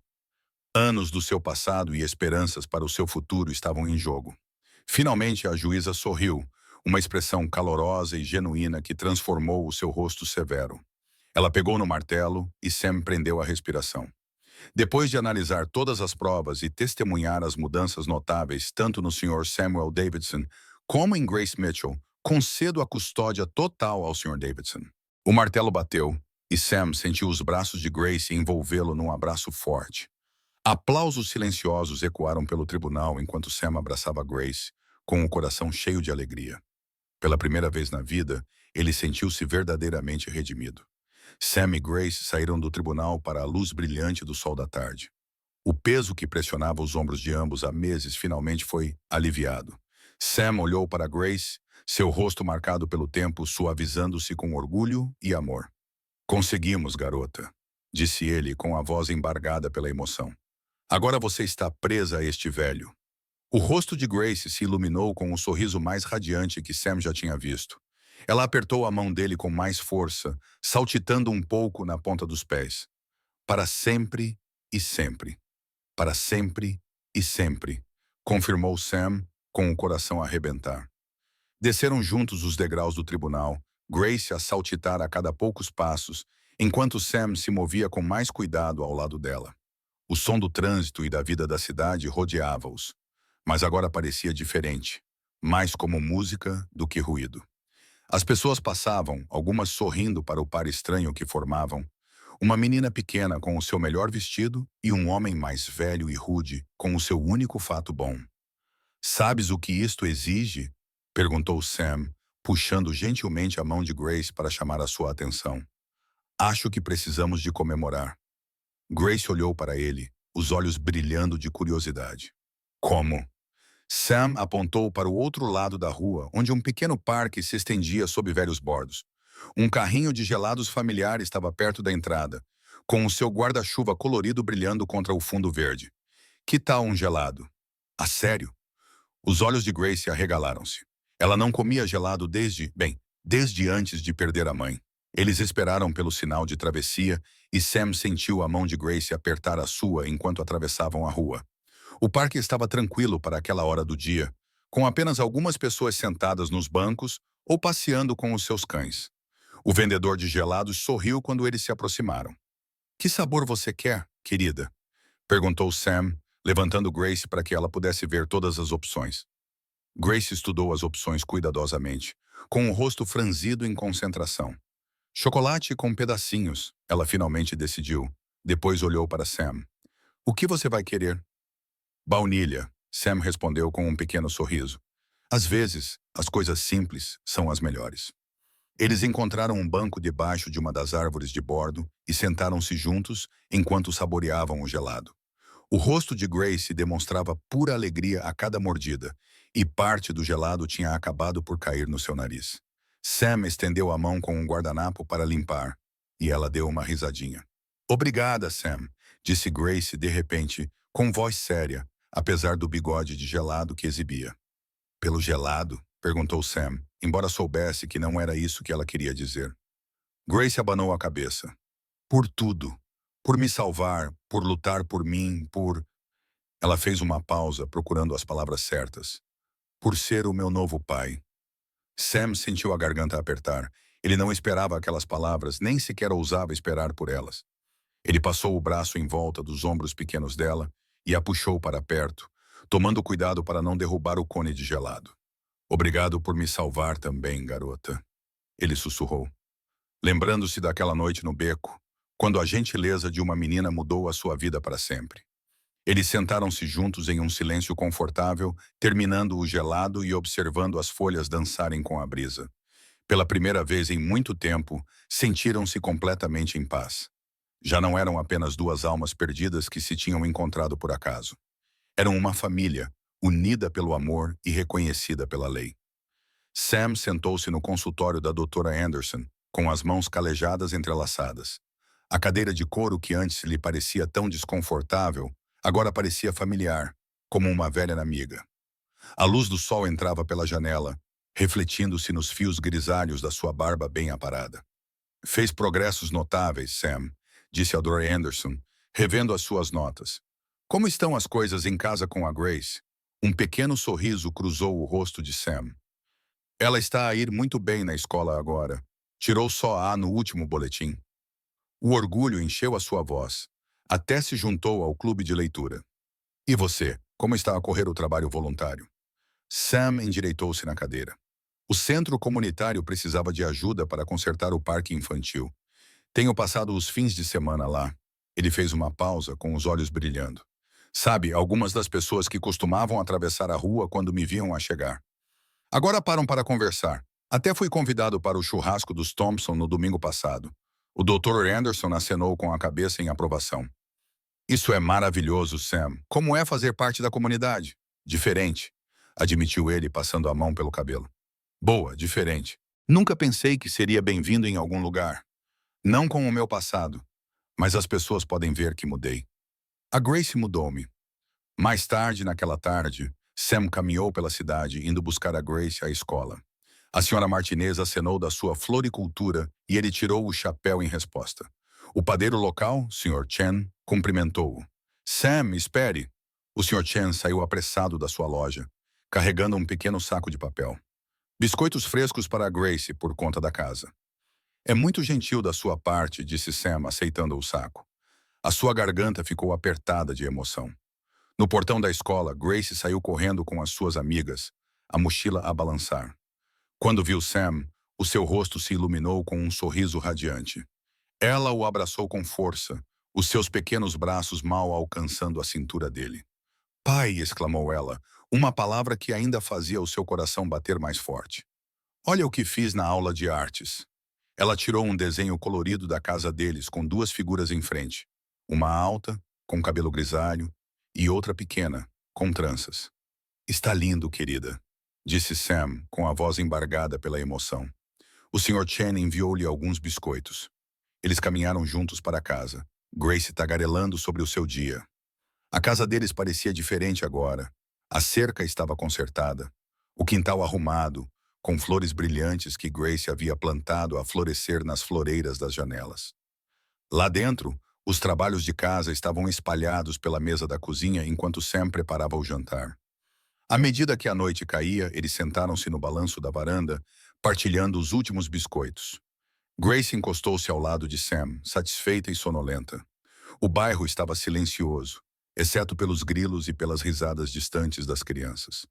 Anos do seu passado e esperanças para o seu futuro estavam em jogo. Finalmente, a juíza sorriu, uma expressão calorosa e genuína que transformou o seu rosto severo. Ela pegou no martelo e Sam prendeu a respiração. Depois de analisar todas as provas e testemunhar as mudanças notáveis tanto no Sr. Samuel Davidson como em Grace Mitchell, concedo a custódia total ao Sr. Davidson. O martelo bateu e Sam sentiu os braços de Grace envolvê-lo num abraço forte. Aplausos silenciosos ecoaram pelo tribunal enquanto Sam abraçava Grace, com o coração cheio de alegria. Pela primeira vez na vida, ele sentiu-se verdadeiramente redimido. Sam e Grace saíram do tribunal para a luz brilhante do sol da tarde. O peso que pressionava os ombros de ambos há meses finalmente foi aliviado. Sam olhou para Grace, seu rosto marcado pelo tempo suavizando-se com orgulho e amor. "Conseguimos, garota", disse ele com a voz embargada pela emoção. "Agora você está presa a este velho." O rosto de Grace se iluminou com o sorriso mais radiante que Sam já tinha visto. Ela apertou a mão dele com mais força, saltitando um pouco na ponta dos pés. "Para sempre e sempre. Para sempre e sempre", confirmou Sam, com o coração a arrebentar. Desceram juntos os degraus do tribunal, Grace a saltitar a cada poucos passos, enquanto Sam se movia com mais cuidado ao lado dela. O som do trânsito e da vida da cidade rodeava-os, mas agora parecia diferente, mais como música do que ruído. As pessoas passavam, algumas sorrindo para o par estranho que formavam, uma menina pequena com o seu melhor vestido e um homem mais velho e rude com o seu único fato bom. "Sabes o que isto exige?" perguntou Sam, puxando gentilmente a mão de Grace para chamar a sua atenção. "Acho que precisamos de comemorar." Grace olhou para ele, os olhos brilhando de curiosidade. "Como?" Sam apontou para o outro lado da rua, onde um pequeno parque se estendia sob velhos bordos. Um carrinho de gelados familiar estava perto da entrada, com o seu guarda-chuva colorido brilhando contra o fundo verde. "Que tal um gelado?" "A sério?" Os olhos de Grace arregalaram-se. Ela não comia gelado desde antes de perder a mãe. Eles esperaram pelo sinal de travessia e Sam sentiu a mão de Grace apertar a sua enquanto atravessavam a rua. O parque estava tranquilo para aquela hora do dia, com apenas algumas pessoas sentadas nos bancos ou passeando com os seus cães. O vendedor de gelados sorriu quando eles se aproximaram. "Que sabor você quer, querida?" perguntou Sam, levantando Grace para que ela pudesse ver todas as opções. Grace estudou as opções cuidadosamente, com o rosto franzido em concentração. "Chocolate com pedacinhos", ela finalmente decidiu. Depois olhou para Sam. "O que você vai querer?" "Baunilha", Sam respondeu com um pequeno sorriso. Às vezes, as coisas simples são as melhores. Eles encontraram um banco debaixo de uma das árvores de bordo e sentaram-se juntos enquanto saboreavam o gelado. O rosto de Grace demonstrava pura alegria a cada mordida, e parte do gelado tinha acabado por cair no seu nariz. Sam estendeu a mão com um guardanapo para limpar, e ela deu uma risadinha. "Obrigada, Sam", disse Grace de repente, com voz séria, apesar do bigode de gelado que exibia. "Pelo gelado?" perguntou Sam, embora soubesse que não era isso que ela queria dizer. Grace abanou a cabeça. "Por tudo. Por me salvar, por lutar por mim, por..." Ela fez uma pausa, procurando as palavras certas. "Por ser o meu novo pai." Sam sentiu a garganta apertar. Ele não esperava aquelas palavras, nem sequer ousava esperar por elas. Ele passou o braço em volta dos ombros pequenos dela e a puxou para perto, tomando cuidado para não derrubar o cone de gelado. "Obrigado por me salvar também, garota", ele sussurrou. Lembrando-se daquela noite no beco, quando a gentileza de uma menina mudou a sua vida para sempre. Eles sentaram-se juntos em um silêncio confortável, terminando o gelado e observando as folhas dançarem com a brisa. Pela primeira vez em muito tempo, sentiram-se completamente em paz. Já não eram apenas duas almas perdidas que se tinham encontrado por acaso. Eram uma família, unida pelo amor e reconhecida pela lei. Sam sentou-se no consultório da doutora Anderson, com as mãos calejadas entrelaçadas. A cadeira de couro que antes lhe parecia tão desconfortável, agora parecia familiar, como uma velha amiga. A luz do sol entrava pela janela, refletindo-se nos fios grisalhos da sua barba bem aparada. Fez progressos notáveis, Sam, disse a Dr. Anderson, revendo as suas notas. Como estão as coisas em casa com a Grace? Um pequeno sorriso cruzou o rosto de Sam. Ela está a ir muito bem na escola agora. Tirou só A no último boletim. O orgulho encheu a sua voz. Até se juntou ao clube de leitura. E você, como está a correr o trabalho voluntário? Sam endireitou-se na cadeira. O centro comunitário precisava de ajuda para consertar o parque infantil. Tenho passado os fins de semana lá. Ele fez uma pausa, com os olhos brilhando. Sabe, algumas das pessoas que costumavam atravessar a rua quando me viam a chegar. Agora param para conversar. Até fui convidado para o churrasco dos Thompson no domingo passado. O Dr. Anderson acenou com a cabeça em aprovação. Isso é maravilhoso, Sam. Como é fazer parte da comunidade? Diferente, admitiu ele, passando a mão pelo cabelo. Boa, diferente. Nunca pensei que seria bem-vindo em algum lugar. Não com o meu passado, mas as pessoas podem ver que mudei. A Grace mudou-me. Mais tarde, naquela tarde, Sam caminhou pela cidade, indo buscar a Grace à escola. A senhora Martinez acenou da sua floricultura e ele tirou o chapéu em resposta. O padeiro local, Sr. Chen, cumprimentou-o. Sam, espere! O Sr. Chen saiu apressado da sua loja, carregando um pequeno saco de papel. Biscoitos frescos para a Grace por conta da casa. É muito gentil da sua parte, disse Sam, aceitando o saco. A sua garganta ficou apertada de emoção. No portão da escola, Grace saiu correndo com as suas amigas, a mochila a balançar. Quando viu Sam, o seu rosto se iluminou com um sorriso radiante. Ela o abraçou com força, os seus pequenos braços mal alcançando a cintura dele. Pai, exclamou ela, uma palavra que ainda fazia o seu coração bater mais forte. Olha o que fiz na aula de artes. Ela tirou um desenho colorido da casa deles com duas figuras em frente. Uma alta, com cabelo grisalho, e outra pequena, com tranças. Está lindo, querida, disse Sam, com a voz embargada pela emoção. O Sr. Chen enviou-lhe alguns biscoitos. Eles caminharam juntos para casa, Grace tagarelando sobre o seu dia. A casa deles parecia diferente agora. A cerca estava consertada, o quintal arrumado, com flores brilhantes que Grace havia plantado a florescer nas floreiras das janelas. Lá dentro, os trabalhos de casa estavam espalhados pela mesa da cozinha enquanto Sam preparava o jantar. À medida que a noite caía, eles sentaram-se no balanço da varanda, partilhando os últimos biscoitos. Grace encostou-se ao lado de Sam, satisfeita e sonolenta. O bairro estava silencioso, exceto pelos grilos e pelas risadas distantes das crianças.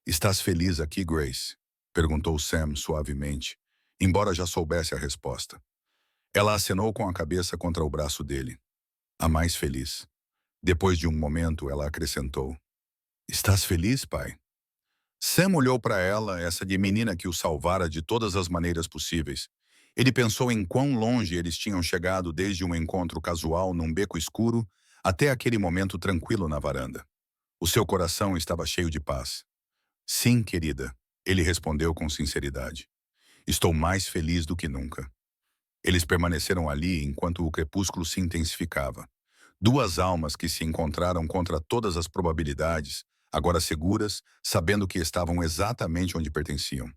Estás feliz aqui, Grace? Perguntou Sam suavemente, embora já soubesse a resposta. Ela acenou com a cabeça contra o braço dele. A mais feliz. Depois de um momento, ela acrescentou. Estás feliz, pai? Sam olhou para ela, essa de menina que o salvara de todas as maneiras possíveis. Ele pensou em quão longe eles tinham chegado desde um encontro casual num beco escuro até aquele momento tranquilo na varanda. O seu coração estava cheio de paz. Sim, querida, ele respondeu com sinceridade. Estou mais feliz do que nunca. Eles permaneceram ali enquanto o crepúsculo se intensificava. Duas almas que se encontraram contra todas as probabilidades, agora seguras, sabendo que estavam exatamente onde pertenciam.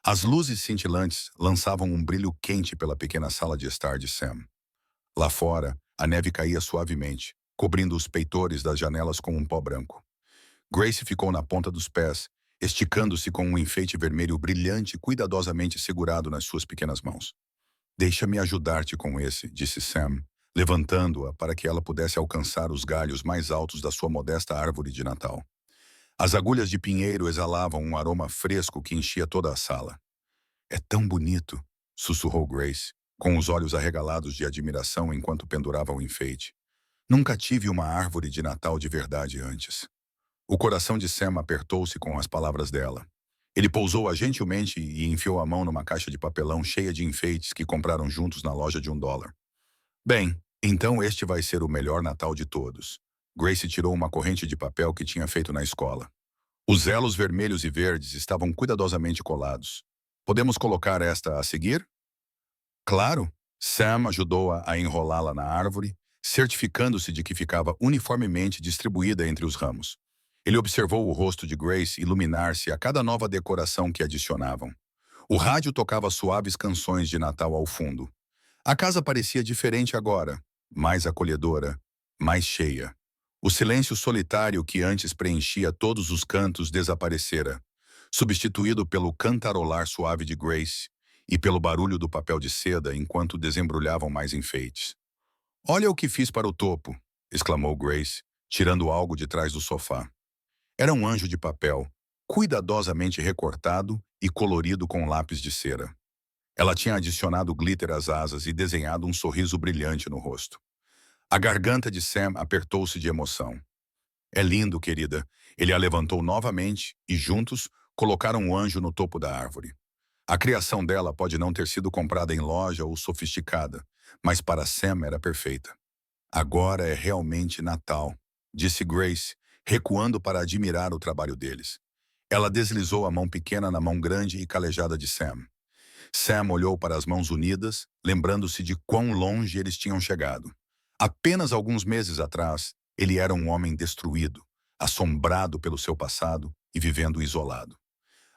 As luzes cintilantes lançavam um brilho quente pela pequena sala de estar de Sam. Lá fora, a neve caía suavemente, cobrindo os peitores das janelas com um pó branco. Grace ficou na ponta dos pés, esticando-se com um enfeite vermelho brilhante cuidadosamente segurado nas suas pequenas mãos. Deixa-me ajudar-te com esse, disse Sam, levantando-a para que ela pudesse alcançar os galhos mais altos da sua modesta árvore de Natal. As agulhas de pinheiro exalavam um aroma fresco que enchia toda a sala. É tão bonito, sussurrou Grace, com os olhos arregalados de admiração enquanto pendurava o enfeite. Nunca tive uma árvore de Natal de verdade antes. O coração de Sam apertou-se com as palavras dela. Ele pousou-a gentilmente e enfiou a mão numa caixa de papelão cheia de enfeites que compraram juntos na loja de $1. Bem, então este vai ser o melhor Natal de todos. Grace tirou uma corrente de papel que tinha feito na escola. Os elos vermelhos e verdes estavam cuidadosamente colados. Podemos colocar esta a seguir? Claro. Sam ajudou-a a enrolá-la na árvore, certificando-se de que ficava uniformemente distribuída entre os ramos. Ele observou o rosto de Grace iluminar-se a cada nova decoração que adicionavam. O rádio tocava suaves canções de Natal ao fundo. A casa parecia diferente agora, mais acolhedora, mais cheia. O silêncio solitário que antes preenchia todos os cantos desaparecera, substituído pelo cantarolar suave de Grace e pelo barulho do papel de seda enquanto desembrulhavam mais enfeites. "Olha o que fiz para o topo", exclamou Grace, tirando algo de trás do sofá. Era um anjo de papel, cuidadosamente recortado e colorido com lápis de cera. Ela tinha adicionado glitter às asas e desenhado um sorriso brilhante no rosto. A garganta de Sam apertou-se de emoção. "É lindo, querida." Ele a levantou novamente e, juntos, colocaram o anjo no topo da árvore. A criação dela pode não ter sido comprada em loja ou sofisticada, mas para Sam era perfeita. "Agora é realmente Natal", disse Grace, recuando para admirar o trabalho deles. Ela deslizou a mão pequena na mão grande e calejada de Sam. Sam olhou para as mãos unidas, lembrando-se de quão longe eles tinham chegado. Apenas alguns meses atrás, ele era um homem destruído, assombrado pelo seu passado e vivendo isolado.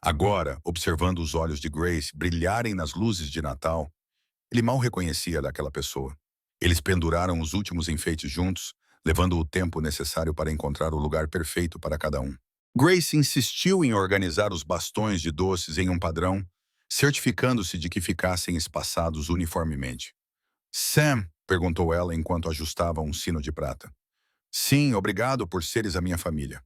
Agora, observando os olhos de Grace brilharem nas luzes de Natal, ele mal reconhecia daquela pessoa. Eles penduraram os últimos enfeites juntos, levando o tempo necessário para encontrar o lugar perfeito para cada um. Grace insistiu em organizar os bastões de doces em um padrão, certificando-se de que ficassem espaçados uniformemente. "Sam?", perguntou ela enquanto ajustava um sino de prata. "Sim, obrigado por seres a minha família."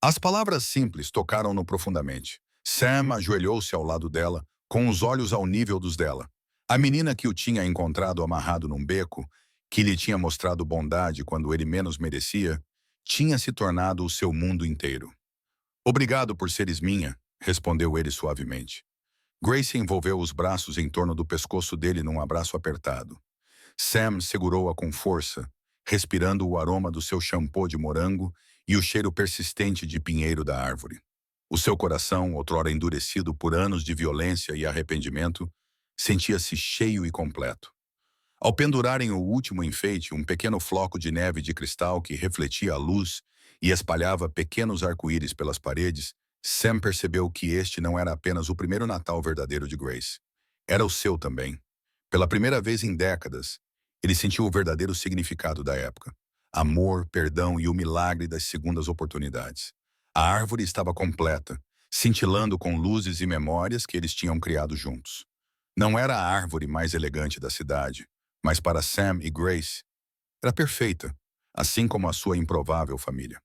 As palavras simples tocaram-no profundamente. Sam ajoelhou-se ao lado dela, com os olhos ao nível dos dela. A menina que o tinha encontrado amarrado num beco, que lhe tinha mostrado bondade quando ele menos merecia, tinha se tornado o seu mundo inteiro. "Obrigado por seres minha", respondeu ele suavemente. Grace envolveu os braços em torno do pescoço dele num abraço apertado. Sam segurou-a com força, respirando o aroma do seu shampoo de morango e o cheiro persistente de pinheiro da árvore. O seu coração, outrora endurecido por anos de violência e arrependimento, sentia-se cheio e completo. Ao pendurarem o último enfeite, um pequeno floco de neve de cristal que refletia a luz e espalhava pequenos arco-íris pelas paredes, Sam percebeu que este não era apenas o primeiro Natal verdadeiro de Grace. Era o seu também. Pela primeira vez em décadas, ele sentiu o verdadeiro significado da época: amor, perdão e o milagre das segundas oportunidades. A árvore estava completa, cintilando com luzes e memórias que eles tinham criado juntos. Não era a árvore mais elegante da cidade, mas para Sam e Grace, era perfeita, assim como a sua improvável família.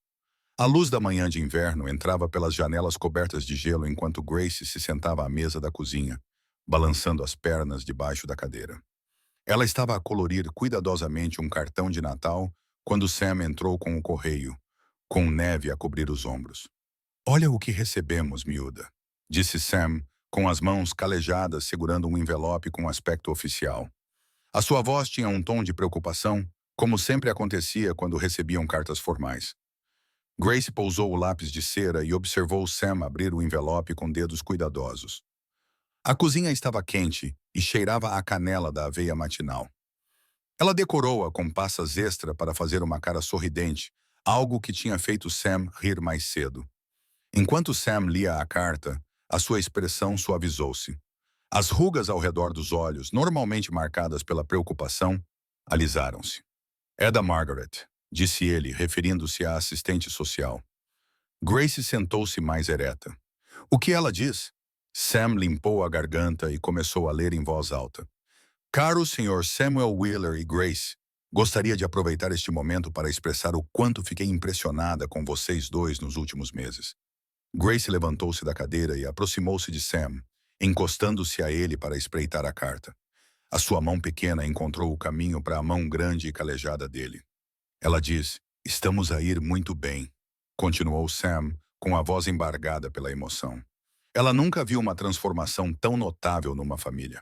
A luz da manhã de inverno entrava pelas janelas cobertas de gelo enquanto Grace se sentava à mesa da cozinha, balançando as pernas debaixo da cadeira. Ela estava a colorir cuidadosamente um cartão de Natal quando Sam entrou com o correio, com neve a cobrir os ombros. "Olha o que recebemos, miúda", disse Sam, com as mãos calejadas segurando um envelope com aspecto oficial. A sua voz tinha um tom de preocupação, como sempre acontecia quando recebiam cartas formais. Grace pousou o lápis de cera e observou Sam abrir o envelope com dedos cuidadosos. A cozinha estava quente e cheirava a canela da aveia matinal. Ela decorou-a com passas extra para fazer uma cara sorridente, algo que tinha feito Sam rir mais cedo. Enquanto Sam lia a carta, a sua expressão suavizou-se. As rugas ao redor dos olhos, normalmente marcadas pela preocupação, alisaram-se. "É da Margaret", disse ele, referindo-se à assistente social. Grace sentou-se mais ereta. "O que ela diz?" Sam limpou a garganta e começou a ler em voz alta. "Caro Sr. Samuel Wheeler e Grace, gostaria de aproveitar este momento para expressar o quanto fiquei impressionada com vocês dois nos últimos meses." Grace levantou-se da cadeira e aproximou-se de Sam, encostando-se a ele para espreitar a carta. A sua mão pequena encontrou o caminho para a mão grande e calejada dele. Ela diz: "Estamos a ir muito bem", continuou Sam, com a voz embargada pela emoção. Ela nunca viu uma transformação tão notável numa família.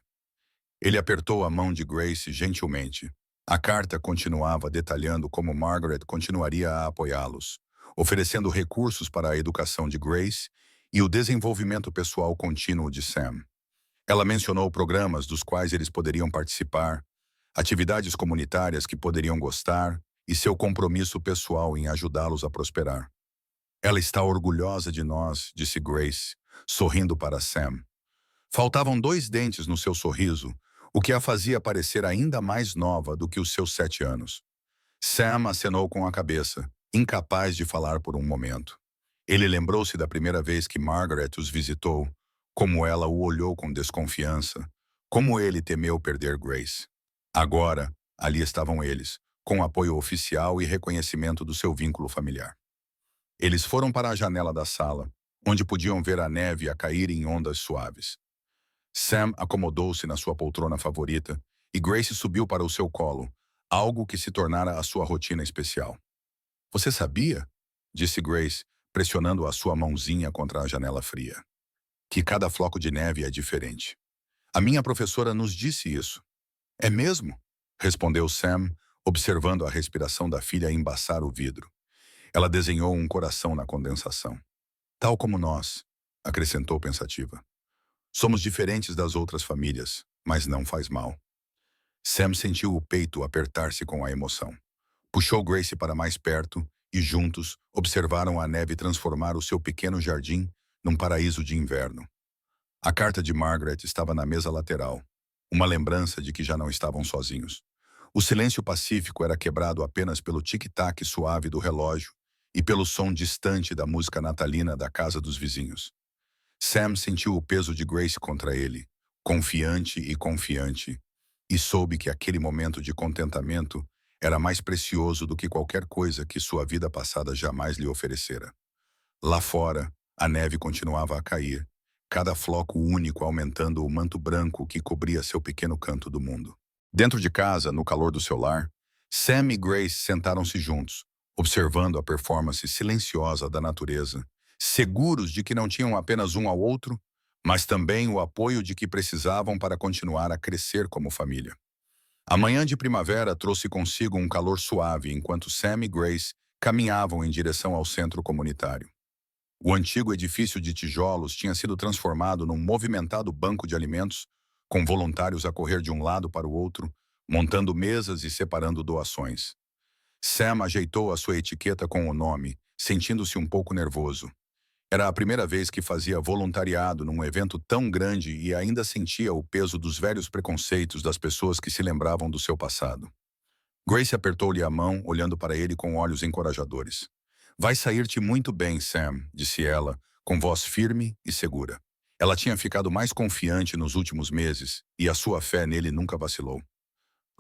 Ele apertou a mão de Grace gentilmente. A carta continuava detalhando como Margaret continuaria a apoiá-los, oferecendo recursos para a educação de Grace e o desenvolvimento pessoal contínuo de Sam. Ela mencionou programas dos quais eles poderiam participar, atividades comunitárias que poderiam gostar e seu compromisso pessoal em ajudá-los a prosperar. Ela está orgulhosa de nós, disse Grace, sorrindo para Sam. Faltavam 2 dentes no seu sorriso, o que a fazia parecer ainda mais nova do que os seus 7 anos. Sam acenou com a cabeça, incapaz de falar por um momento. Ele lembrou-se da primeira vez que Margaret os visitou, como ela o olhou com desconfiança, como ele temeu perder Grace. Agora, ali estavam eles, com apoio oficial e reconhecimento do seu vínculo familiar. Eles foram para a janela da sala, onde podiam ver a neve a cair em ondas suaves. Sam acomodou-se na sua poltrona favorita e Grace subiu para o seu colo, algo que se tornara a sua rotina especial. Você sabia? Disse Grace, pressionando a sua mãozinha contra a janela fria. Que cada floco de neve é diferente. A minha professora nos disse isso. É mesmo? Respondeu Sam, observando a respiração da filha embaçar o vidro. Ela desenhou um coração na condensação. Tal como nós, acrescentou pensativa. Somos diferentes das outras famílias, mas não faz mal. Sam sentiu o peito apertar-se com a emoção. Puxou Grace para mais perto e juntos observaram a neve transformar o seu pequeno jardim num paraíso de inverno. A carta de Margaret estava na mesa lateral, uma lembrança de que já não estavam sozinhos. O silêncio pacífico era quebrado apenas pelo tic-tac suave do relógio e pelo som distante da música natalina da casa dos vizinhos. Sam sentiu o peso de Grace contra ele, confiante, e soube que aquele momento de contentamento era mais precioso do que qualquer coisa que sua vida passada jamais lhe oferecera. Lá fora, a neve continuava a cair, cada floco único aumentando o manto branco que cobria seu pequeno canto do mundo. Dentro de casa, no calor do seu lar, Sam e Grace sentaram-se juntos, observando a performance silenciosa da natureza, seguros de que não tinham apenas um ao outro, mas também o apoio de que precisavam para continuar a crescer como família. A manhã de primavera trouxe consigo um calor suave enquanto Sam e Grace caminhavam em direção ao centro comunitário. O antigo edifício de tijolos tinha sido transformado num movimentado banco de alimentos, com voluntários a correr de um lado para o outro, montando mesas e separando doações. Sam ajeitou a sua etiqueta com o nome, sentindo-se um pouco nervoso. Era a primeira vez que fazia voluntariado num evento tão grande e ainda sentia o peso dos velhos preconceitos das pessoas que se lembravam do seu passado. Grace apertou-lhe a mão, olhando para ele com olhos encorajadores. Vai sair-te muito bem, Sam, disse ela, com voz firme e segura. Ela tinha ficado mais confiante nos últimos meses e a sua fé nele nunca vacilou.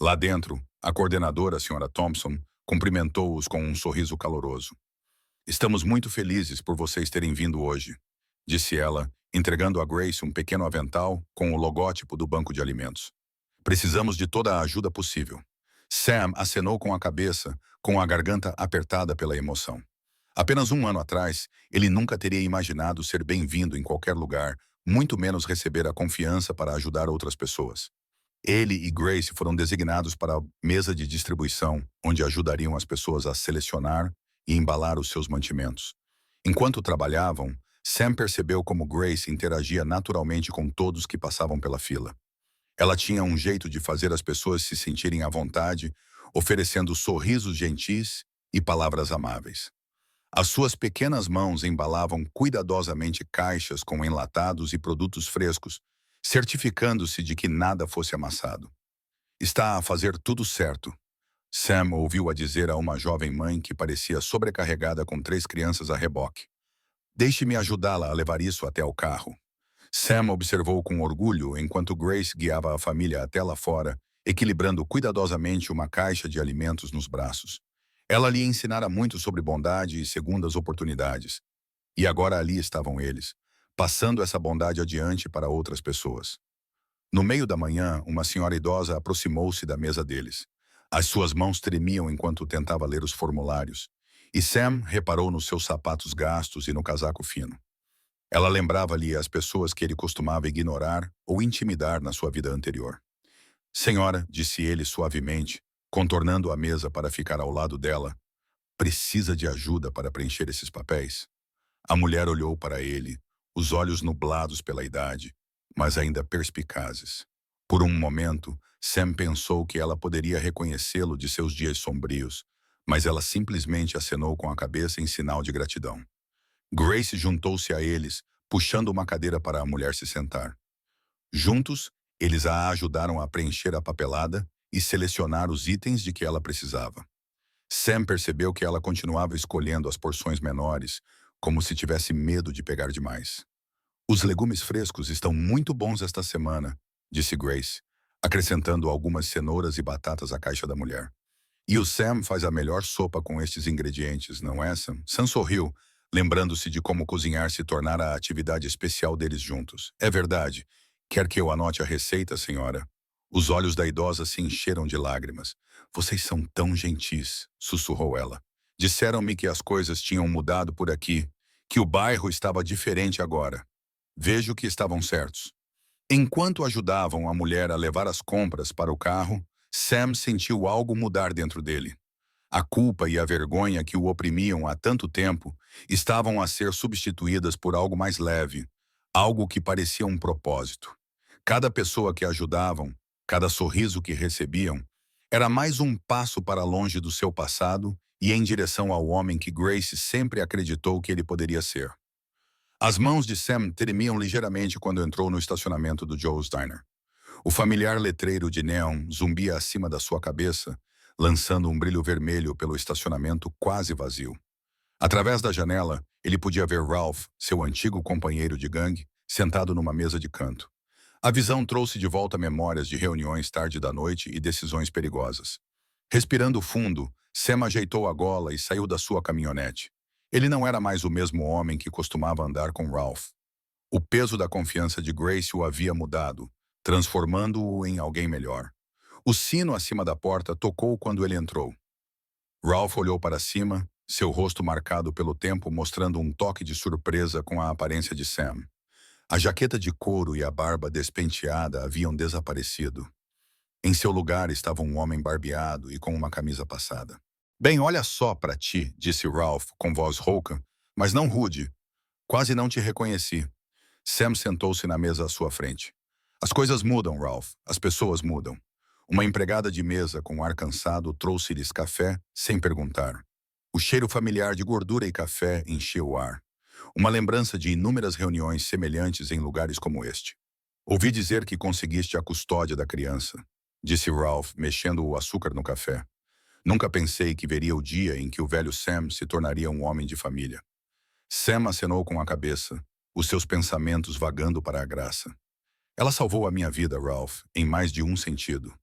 Lá dentro, a coordenadora, a Sra. Thompson, cumprimentou-os com um sorriso caloroso. Estamos muito felizes por vocês terem vindo hoje, disse ela, entregando a Grace um pequeno avental com o logótipo do banco de alimentos. Precisamos de toda a ajuda possível. Sam acenou com a cabeça, com a garganta apertada pela emoção. Apenas um ano atrás, ele nunca teria imaginado ser bem-vindo em qualquer lugar, muito menos receber a confiança para ajudar outras pessoas. Ele e Grace foram designados para a mesa de distribuição, onde ajudariam as pessoas a selecionar e embalar os seus mantimentos. Enquanto trabalhavam, Sam percebeu como Grace interagia naturalmente com todos que passavam pela fila. Ela tinha um jeito de fazer as pessoas se sentirem à vontade, oferecendo sorrisos gentis e palavras amáveis. As suas pequenas mãos embalavam cuidadosamente caixas com enlatados e produtos frescos, certificando-se de que nada fosse amassado. Está a fazer tudo certo, Sam ouviu-a dizer a uma jovem mãe que parecia sobrecarregada com 3 crianças a reboque. Deixe-me ajudá-la a levar isso até o carro. Sam observou com orgulho enquanto Grace guiava a família até lá fora, equilibrando cuidadosamente uma caixa de alimentos nos braços. Ela lhe ensinara muito sobre bondade e segundas oportunidades. E agora ali estavam eles, passando essa bondade adiante para outras pessoas. No meio da manhã, uma senhora idosa aproximou-se da mesa deles. As suas mãos tremiam enquanto tentava ler os formulários, e Sam reparou nos seus sapatos gastos e no casaco fino. Ela lembrava-lhe as pessoas que ele costumava ignorar ou intimidar na sua vida anterior. Senhora, disse ele suavemente, contornando a mesa para ficar ao lado dela, precisa de ajuda para preencher esses papéis? A mulher olhou para ele, os olhos nublados pela idade, mas ainda perspicazes. Por um momento, Sam pensou que ela poderia reconhecê-lo de seus dias sombrios, mas ela simplesmente acenou com a cabeça em sinal de gratidão. Grace juntou-se a eles, puxando uma cadeira para a mulher se sentar. Juntos, eles a ajudaram a preencher a papelada e selecionar os itens de que ela precisava. Sam percebeu que ela continuava escolhendo as porções menores, como se tivesse medo de pegar demais. Os legumes frescos estão muito bons esta semana, disse Grace, acrescentando algumas cenouras e batatas à caixa da mulher. E o Sam faz a melhor sopa com estes ingredientes, não é, Sam? Sam sorriu, lembrando-se de como cozinhar se tornara a atividade especial deles juntos. É verdade. Quer que eu anote a receita, senhora? Os olhos da idosa se encheram de lágrimas. Vocês são tão gentis, sussurrou ela. Disseram-me que as coisas tinham mudado por aqui, que o bairro estava diferente agora. Vejo que estavam certos. Enquanto ajudavam a mulher a levar as compras para o carro, Sam sentiu algo mudar dentro dele. A culpa e a vergonha que o oprimiam há tanto tempo estavam a ser substituídas por algo mais leve, algo que parecia um propósito. Cada pessoa que ajudavam, cada sorriso que recebiam, era mais um passo para longe do seu passado e em direção ao homem que Grace sempre acreditou que ele poderia ser. As mãos de Sam tremiam ligeiramente quando entrou no estacionamento do Joe's Diner. O familiar letreiro de neon zumbia acima da sua cabeça, lançando um brilho vermelho pelo estacionamento quase vazio. Através da janela, ele podia ver Ralph, seu antigo companheiro de gangue, sentado numa mesa de canto. A visão trouxe de volta memórias de reuniões tarde da noite e decisões perigosas. Respirando fundo, Sam ajeitou a gola e saiu da sua caminhonete. Ele não era mais o mesmo homem que costumava andar com Ralph. O peso da confiança de Grace o havia mudado, transformando-o em alguém melhor. O sino acima da porta tocou quando ele entrou. Ralph olhou para cima, seu rosto marcado pelo tempo mostrando um toque de surpresa com a aparência de Sam. A jaqueta de couro e a barba despenteada haviam desaparecido. Em seu lugar estava um homem barbeado e com uma camisa passada. Bem, olha só para ti, disse Ralph com voz rouca, mas não rude. Quase não te reconheci. Sam sentou-se na mesa à sua frente. As coisas mudam, Ralph. As pessoas mudam. Uma empregada de mesa com um ar cansado trouxe-lhes café sem perguntar. O cheiro familiar de gordura e café encheu o ar. Uma lembrança de inúmeras reuniões semelhantes em lugares como este. Ouvi dizer que conseguiste a custódia da criança, disse Ralph, mexendo o açúcar no café. Nunca pensei que veria o dia em que o velho Sam se tornaria um homem de família. Sam acenou com a cabeça, os seus pensamentos vagando para a graça. Ela salvou a minha vida, Ralph, em mais de um sentido.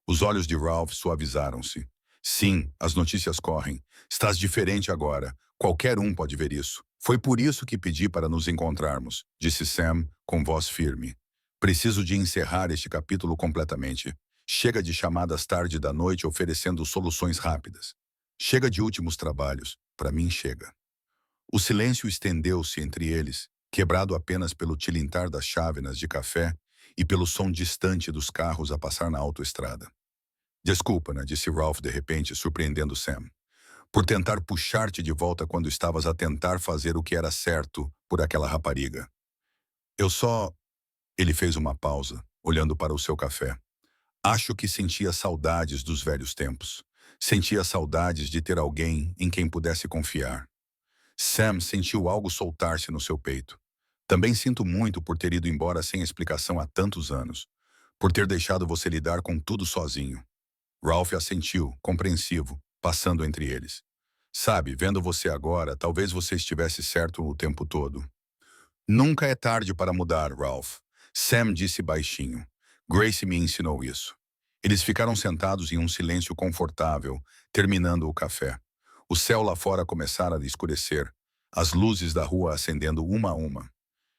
Os olhos de Ralph suavizaram-se. Sim, as notícias correm. Estás diferente agora. Qualquer um pode ver isso. Foi por isso que pedi para nos encontrarmos, disse Sam com voz firme. Preciso de encerrar este capítulo completamente. Chega de chamadas tarde da noite oferecendo soluções rápidas. Chega de últimos trabalhos. Para mim, chega. O silêncio estendeu-se entre eles, quebrado apenas pelo tilintar das chávenas de café e pelo som distante dos carros a passar na autoestrada. Desculpa, né? Disse Ralph de repente, surpreendendo Sam. Por tentar puxar-te de volta quando estavas a tentar fazer o que era certo por aquela rapariga. Eu só... Ele fez uma pausa, olhando para o seu café. Acho que sentia saudades dos velhos tempos. Sentia saudades de ter alguém em quem pudesse confiar. Sam sentiu algo soltar-se no seu peito. Também sinto muito por ter ido embora sem explicação há tantos anos. Por ter deixado você lidar com tudo sozinho. Ralph assentiu, compreensivo, passando entre eles. Sabe, vendo você agora, talvez você estivesse certo o tempo todo. Nunca é tarde para mudar, Ralph. Sam disse baixinho. Grace me ensinou isso. Eles ficaram sentados em um silêncio confortável, terminando o café. O céu lá fora começara a escurecer, as luzes da rua acendendo uma a uma.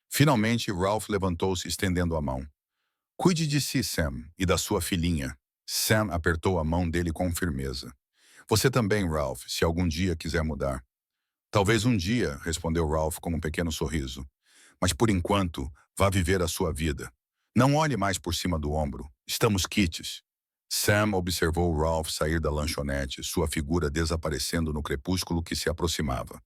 Finalmente, Ralph levantou-se estendendo a mão. Cuide de si, Sam, e da sua filhinha. Sam apertou a mão dele com firmeza. Você também, Ralph, se algum dia quiser mudar. Talvez um dia, respondeu Ralph com um pequeno sorriso. Mas por enquanto, vá viver a sua vida. Não olhe mais por cima do ombro. Estamos quites. Sam observou Ralph sair da lanchonete, sua figura desaparecendo no crepúsculo que se aproximava.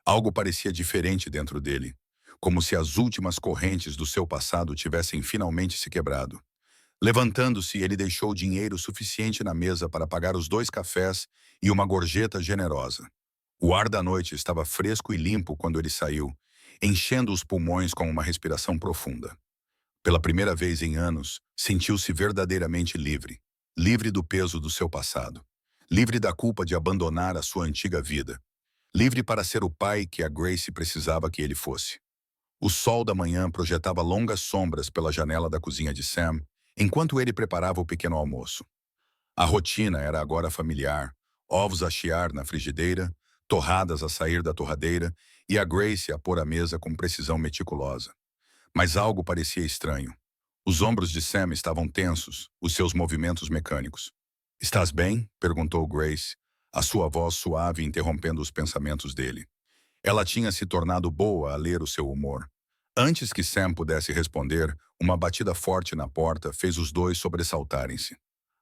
Algo parecia diferente dentro dele, como se as últimas correntes do seu passado tivessem finalmente se quebrado. Levantando-se, ele deixou dinheiro suficiente na mesa para pagar os 2 cafés e uma gorjeta generosa. O ar da noite estava fresco e limpo quando ele saiu, enchendo os pulmões com uma respiração profunda. Pela primeira vez em anos, sentiu-se verdadeiramente livre. Livre do peso do seu passado. Livre da culpa de abandonar a sua antiga vida. Livre para ser o pai que a Grace precisava que ele fosse. O sol da manhã projetava longas sombras pela janela da cozinha de Sam, enquanto ele preparava o pequeno almoço. A rotina era agora familiar, ovos a chiar na frigideira, torradas a sair da torradeira e a Grace a pôr a mesa com precisão meticulosa. Mas algo parecia estranho. Os ombros de Sam estavam tensos, os seus movimentos mecânicos. "Estás bem?" perguntou Grace, a sua voz suave interrompendo os pensamentos dele. Ela tinha se tornado boa a ler o seu humor. Antes que Sam pudesse responder, uma batida forte na porta fez os dois sobressaltarem-se.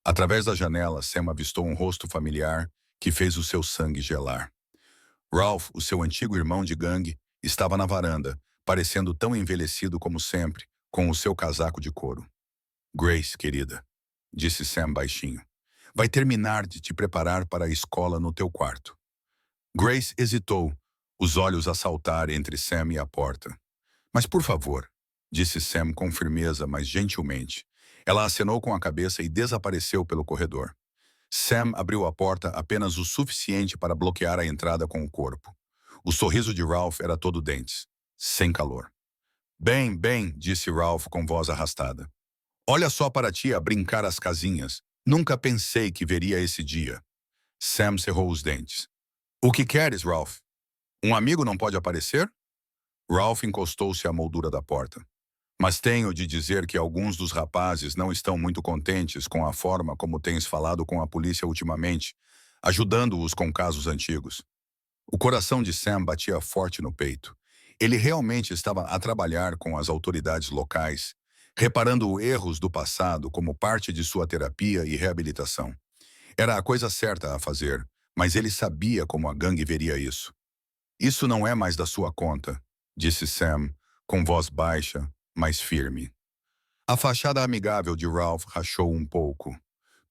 Através da janela, Sam avistou um rosto familiar que fez o seu sangue gelar. Ralph, o seu antigo irmão de gangue, estava na varanda, parecendo tão envelhecido como sempre, com o seu casaco de couro. "Grace, querida", disse Sam baixinho, "vai terminar de te preparar para a escola no teu quarto." Grace hesitou, os olhos a saltar entre Sam e a porta. "Mas por favor", disse Sam com firmeza, mas gentilmente. Ela acenou com a cabeça e desapareceu pelo corredor. Sam abriu a porta apenas o suficiente para bloquear a entrada com o corpo. O sorriso de Ralph era todo dentes, sem calor. "Bem, bem", disse Ralph com voz arrastada. "Olha só para ti a brincar às casinhas. Nunca pensei que veria esse dia." Sam cerrou os dentes. "O que queres, Ralph? Um amigo não pode aparecer?" Ralph encostou-se à moldura da porta. "Mas tenho de dizer que alguns dos rapazes não estão muito contentes com a forma como tens falado com a polícia ultimamente, ajudando-os com casos antigos." O coração de Sam batia forte no peito. Ele realmente estava a trabalhar com as autoridades locais, reparando erros do passado como parte de sua terapia e reabilitação. Era a coisa certa a fazer, mas ele sabia como a gangue veria isso. "Isso não é mais da sua conta", disse Sam, com voz baixa, mas firme. A fachada amigável de Ralph rachou um pouco.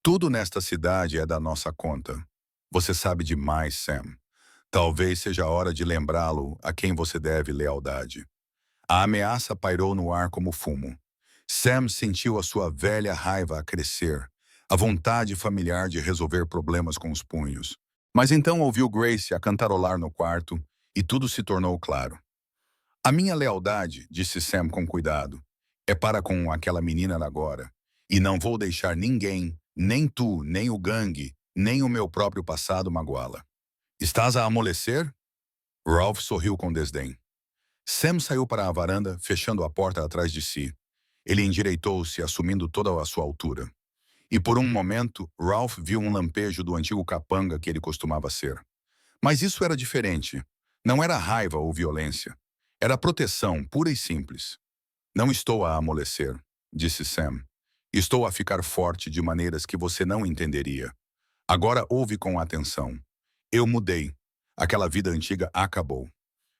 "Tudo nesta cidade é da nossa conta. Você sabe demais, Sam. Talvez seja a hora de lembrá-lo a quem você deve lealdade." A ameaça pairou no ar como fumo. Sam sentiu a sua velha raiva a crescer, a vontade familiar de resolver problemas com os punhos. Mas então ouviu Grace a cantarolar no quarto e tudo se tornou claro. "A minha lealdade", disse Sam com cuidado, "é para com aquela menina agora, e não vou deixar ninguém, nem tu, nem o gangue, nem o meu próprio passado magoá-la." "Estás a amolecer?" Ralph sorriu com desdém. Sam saiu para a varanda, fechando a porta atrás de si. Ele endireitou-se, assumindo toda a sua altura. E por um momento, Ralph viu um lampejo do antigo capanga que ele costumava ser. Mas isso era diferente. Não era raiva ou violência. Era proteção, pura e simples. "Não estou a amolecer", disse Sam. "Estou a ficar forte de maneiras que você não entenderia. Agora ouve com atenção. Eu mudei. Aquela vida antiga acabou.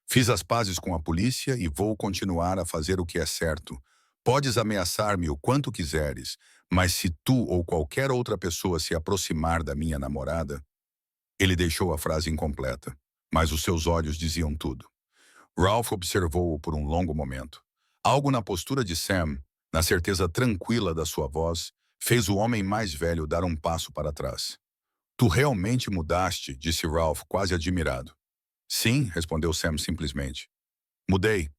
Fiz as pazes com a polícia e vou continuar a fazer o que é certo. Podes ameaçar-me o quanto quiseres, mas se tu ou qualquer outra pessoa se aproximar da minha namorada..." Ele deixou a frase incompleta, mas os seus olhos diziam tudo. Ralph observou-o por um longo momento. Algo na postura de Sam, na certeza tranquila da sua voz, fez o homem mais velho dar um passo para trás. "Tu realmente mudaste", disse Ralph, quase admirado. "Sim", respondeu Sam simplesmente. "Mudei.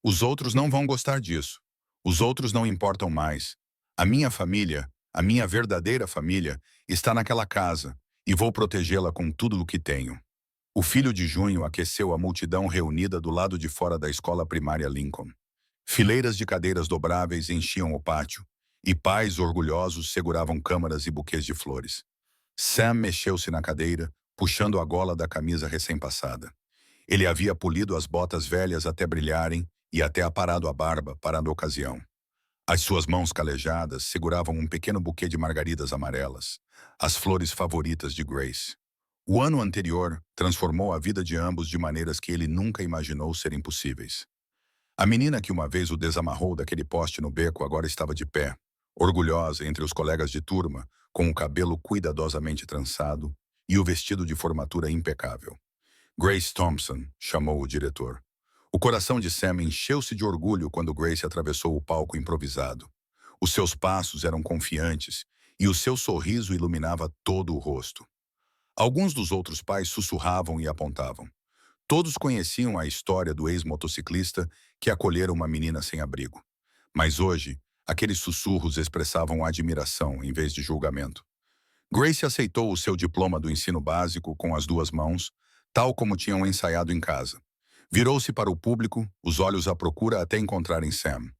Os outros não vão gostar disso. Os outros não importam mais. A minha família, a minha verdadeira família, está naquela casa, e vou protegê-la com tudo o que tenho." O filho de junho aqueceu a multidão reunida do lado de fora da escola primária Lincoln. Fileiras de cadeiras dobráveis enchiam o pátio, e pais orgulhosos seguravam câmaras e buquês de flores. Sam mexeu-se na cadeira, puxando a gola da camisa recém-passada. Ele havia polido as botas velhas até brilharem e até aparado a barba para a ocasião. As suas mãos calejadas seguravam um pequeno buquê de margaridas amarelas, as flores favoritas de Grace. O ano anterior transformou a vida de ambos de maneiras que ele nunca imaginou serem possíveis. A menina que uma vez o desamarrou daquele poste no beco agora estava de pé, orgulhosa entre os colegas de turma, com o cabelo cuidadosamente trançado e o vestido de formatura impecável. Grace Thompson, chamou o diretor. O coração de Sam encheu-se de orgulho quando Grace atravessou o palco improvisado. Os seus passos eram confiantes e o seu sorriso iluminava todo o rosto. Alguns dos outros pais sussurravam e apontavam. Todos conheciam a história do ex-motociclista que acolhera uma menina sem abrigo. Mas hoje, aqueles sussurros expressavam admiração em vez de julgamento. Grace aceitou o seu diploma do ensino básico com as duas mãos, tal como tinham ensaiado em casa. Virou-se para o público, os olhos à procura até encontrarem Sam.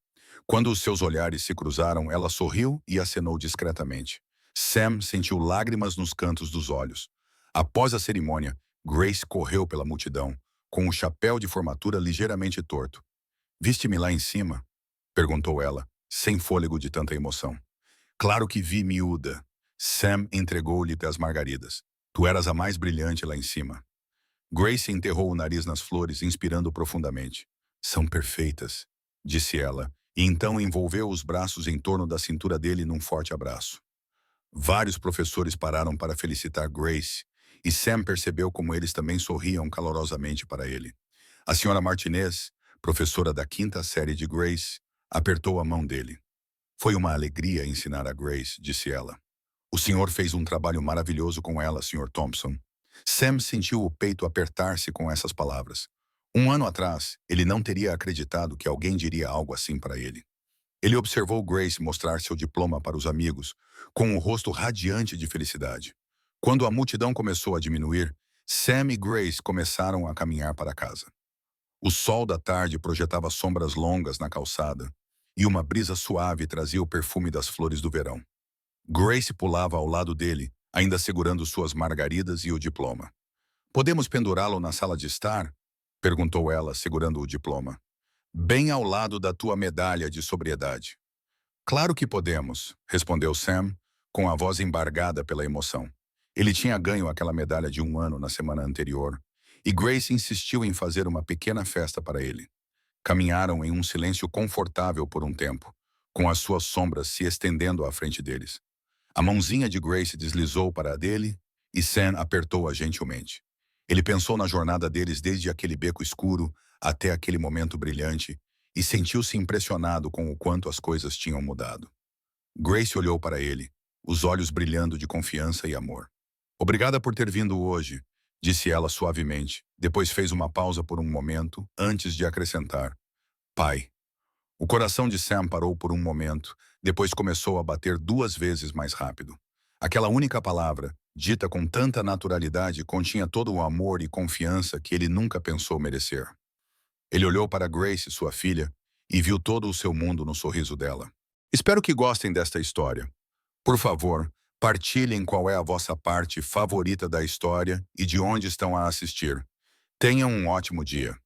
Quando os seus olhares se cruzaram, ela sorriu e acenou discretamente. Sam sentiu lágrimas nos cantos dos olhos. Após a cerimônia, Grace correu pela multidão, com o chapéu de formatura ligeiramente torto. "Viste-me lá em cima?" perguntou ela, sem fôlego de tanta emoção. "Claro que vi, miúda." Sam entregou-lhe as margaridas. "Tu eras a mais brilhante lá em cima." Grace enterrou o nariz nas flores, inspirando profundamente. "São perfeitas", disse ela, e então envolveu os braços em torno da cintura dele num forte abraço. Vários professores pararam para felicitar Grace, e Sam percebeu como eles também sorriam calorosamente para ele. A senhora Martinez, professora da quinta série de Grace, apertou a mão dele. "Foi uma alegria ensinar a Grace", disse ela. "O senhor fez um trabalho maravilhoso com ela, Sr. Thompson." Sam sentiu o peito apertar-se com essas palavras. Um ano atrás, ele não teria acreditado que alguém diria algo assim para ele. Ele observou Grace mostrar seu diploma para os amigos, com o rosto radiante de felicidade. Quando a multidão começou a diminuir, Sam e Grace começaram a caminhar para casa. O sol da tarde projetava sombras longas na calçada, e uma brisa suave trazia o perfume das flores do verão. Grace pulava ao lado dele, ainda segurando suas margaridas e o diploma. "Podemos pendurá-lo na sala de estar?" perguntou ela, segurando o diploma. "Bem ao lado da tua medalha de sobriedade." "Claro que podemos", respondeu Sam, com a voz embargada pela emoção. Ele tinha ganho aquela medalha de 1 ano na semana anterior, e Grace insistiu em fazer uma pequena festa para ele. Caminharam em um silêncio confortável por um tempo, com as suas sombras se estendendo à frente deles. A mãozinha de Grace deslizou para a dele e Sam apertou-a gentilmente. Ele pensou na jornada deles desde aquele beco escuro até aquele momento brilhante e sentiu-se impressionado com o quanto as coisas tinham mudado. Grace olhou para ele, os olhos brilhando de confiança e amor. "Obrigada por ter vindo hoje", disse ela suavemente. Depois fez uma pausa por um momento, antes de acrescentar: "Pai." O coração de Sam parou por um momento, depois começou a bater 2 vezes mais rápido. Aquela única palavra, dita com tanta naturalidade, continha todo o amor e confiança que ele nunca pensou merecer. Ele olhou para Grace, sua filha, e viu todo o seu mundo no sorriso dela. Espero que gostem desta história. Por favor, partilhem qual é a vossa parte favorita da história e de onde estão a assistir. Tenham um ótimo dia.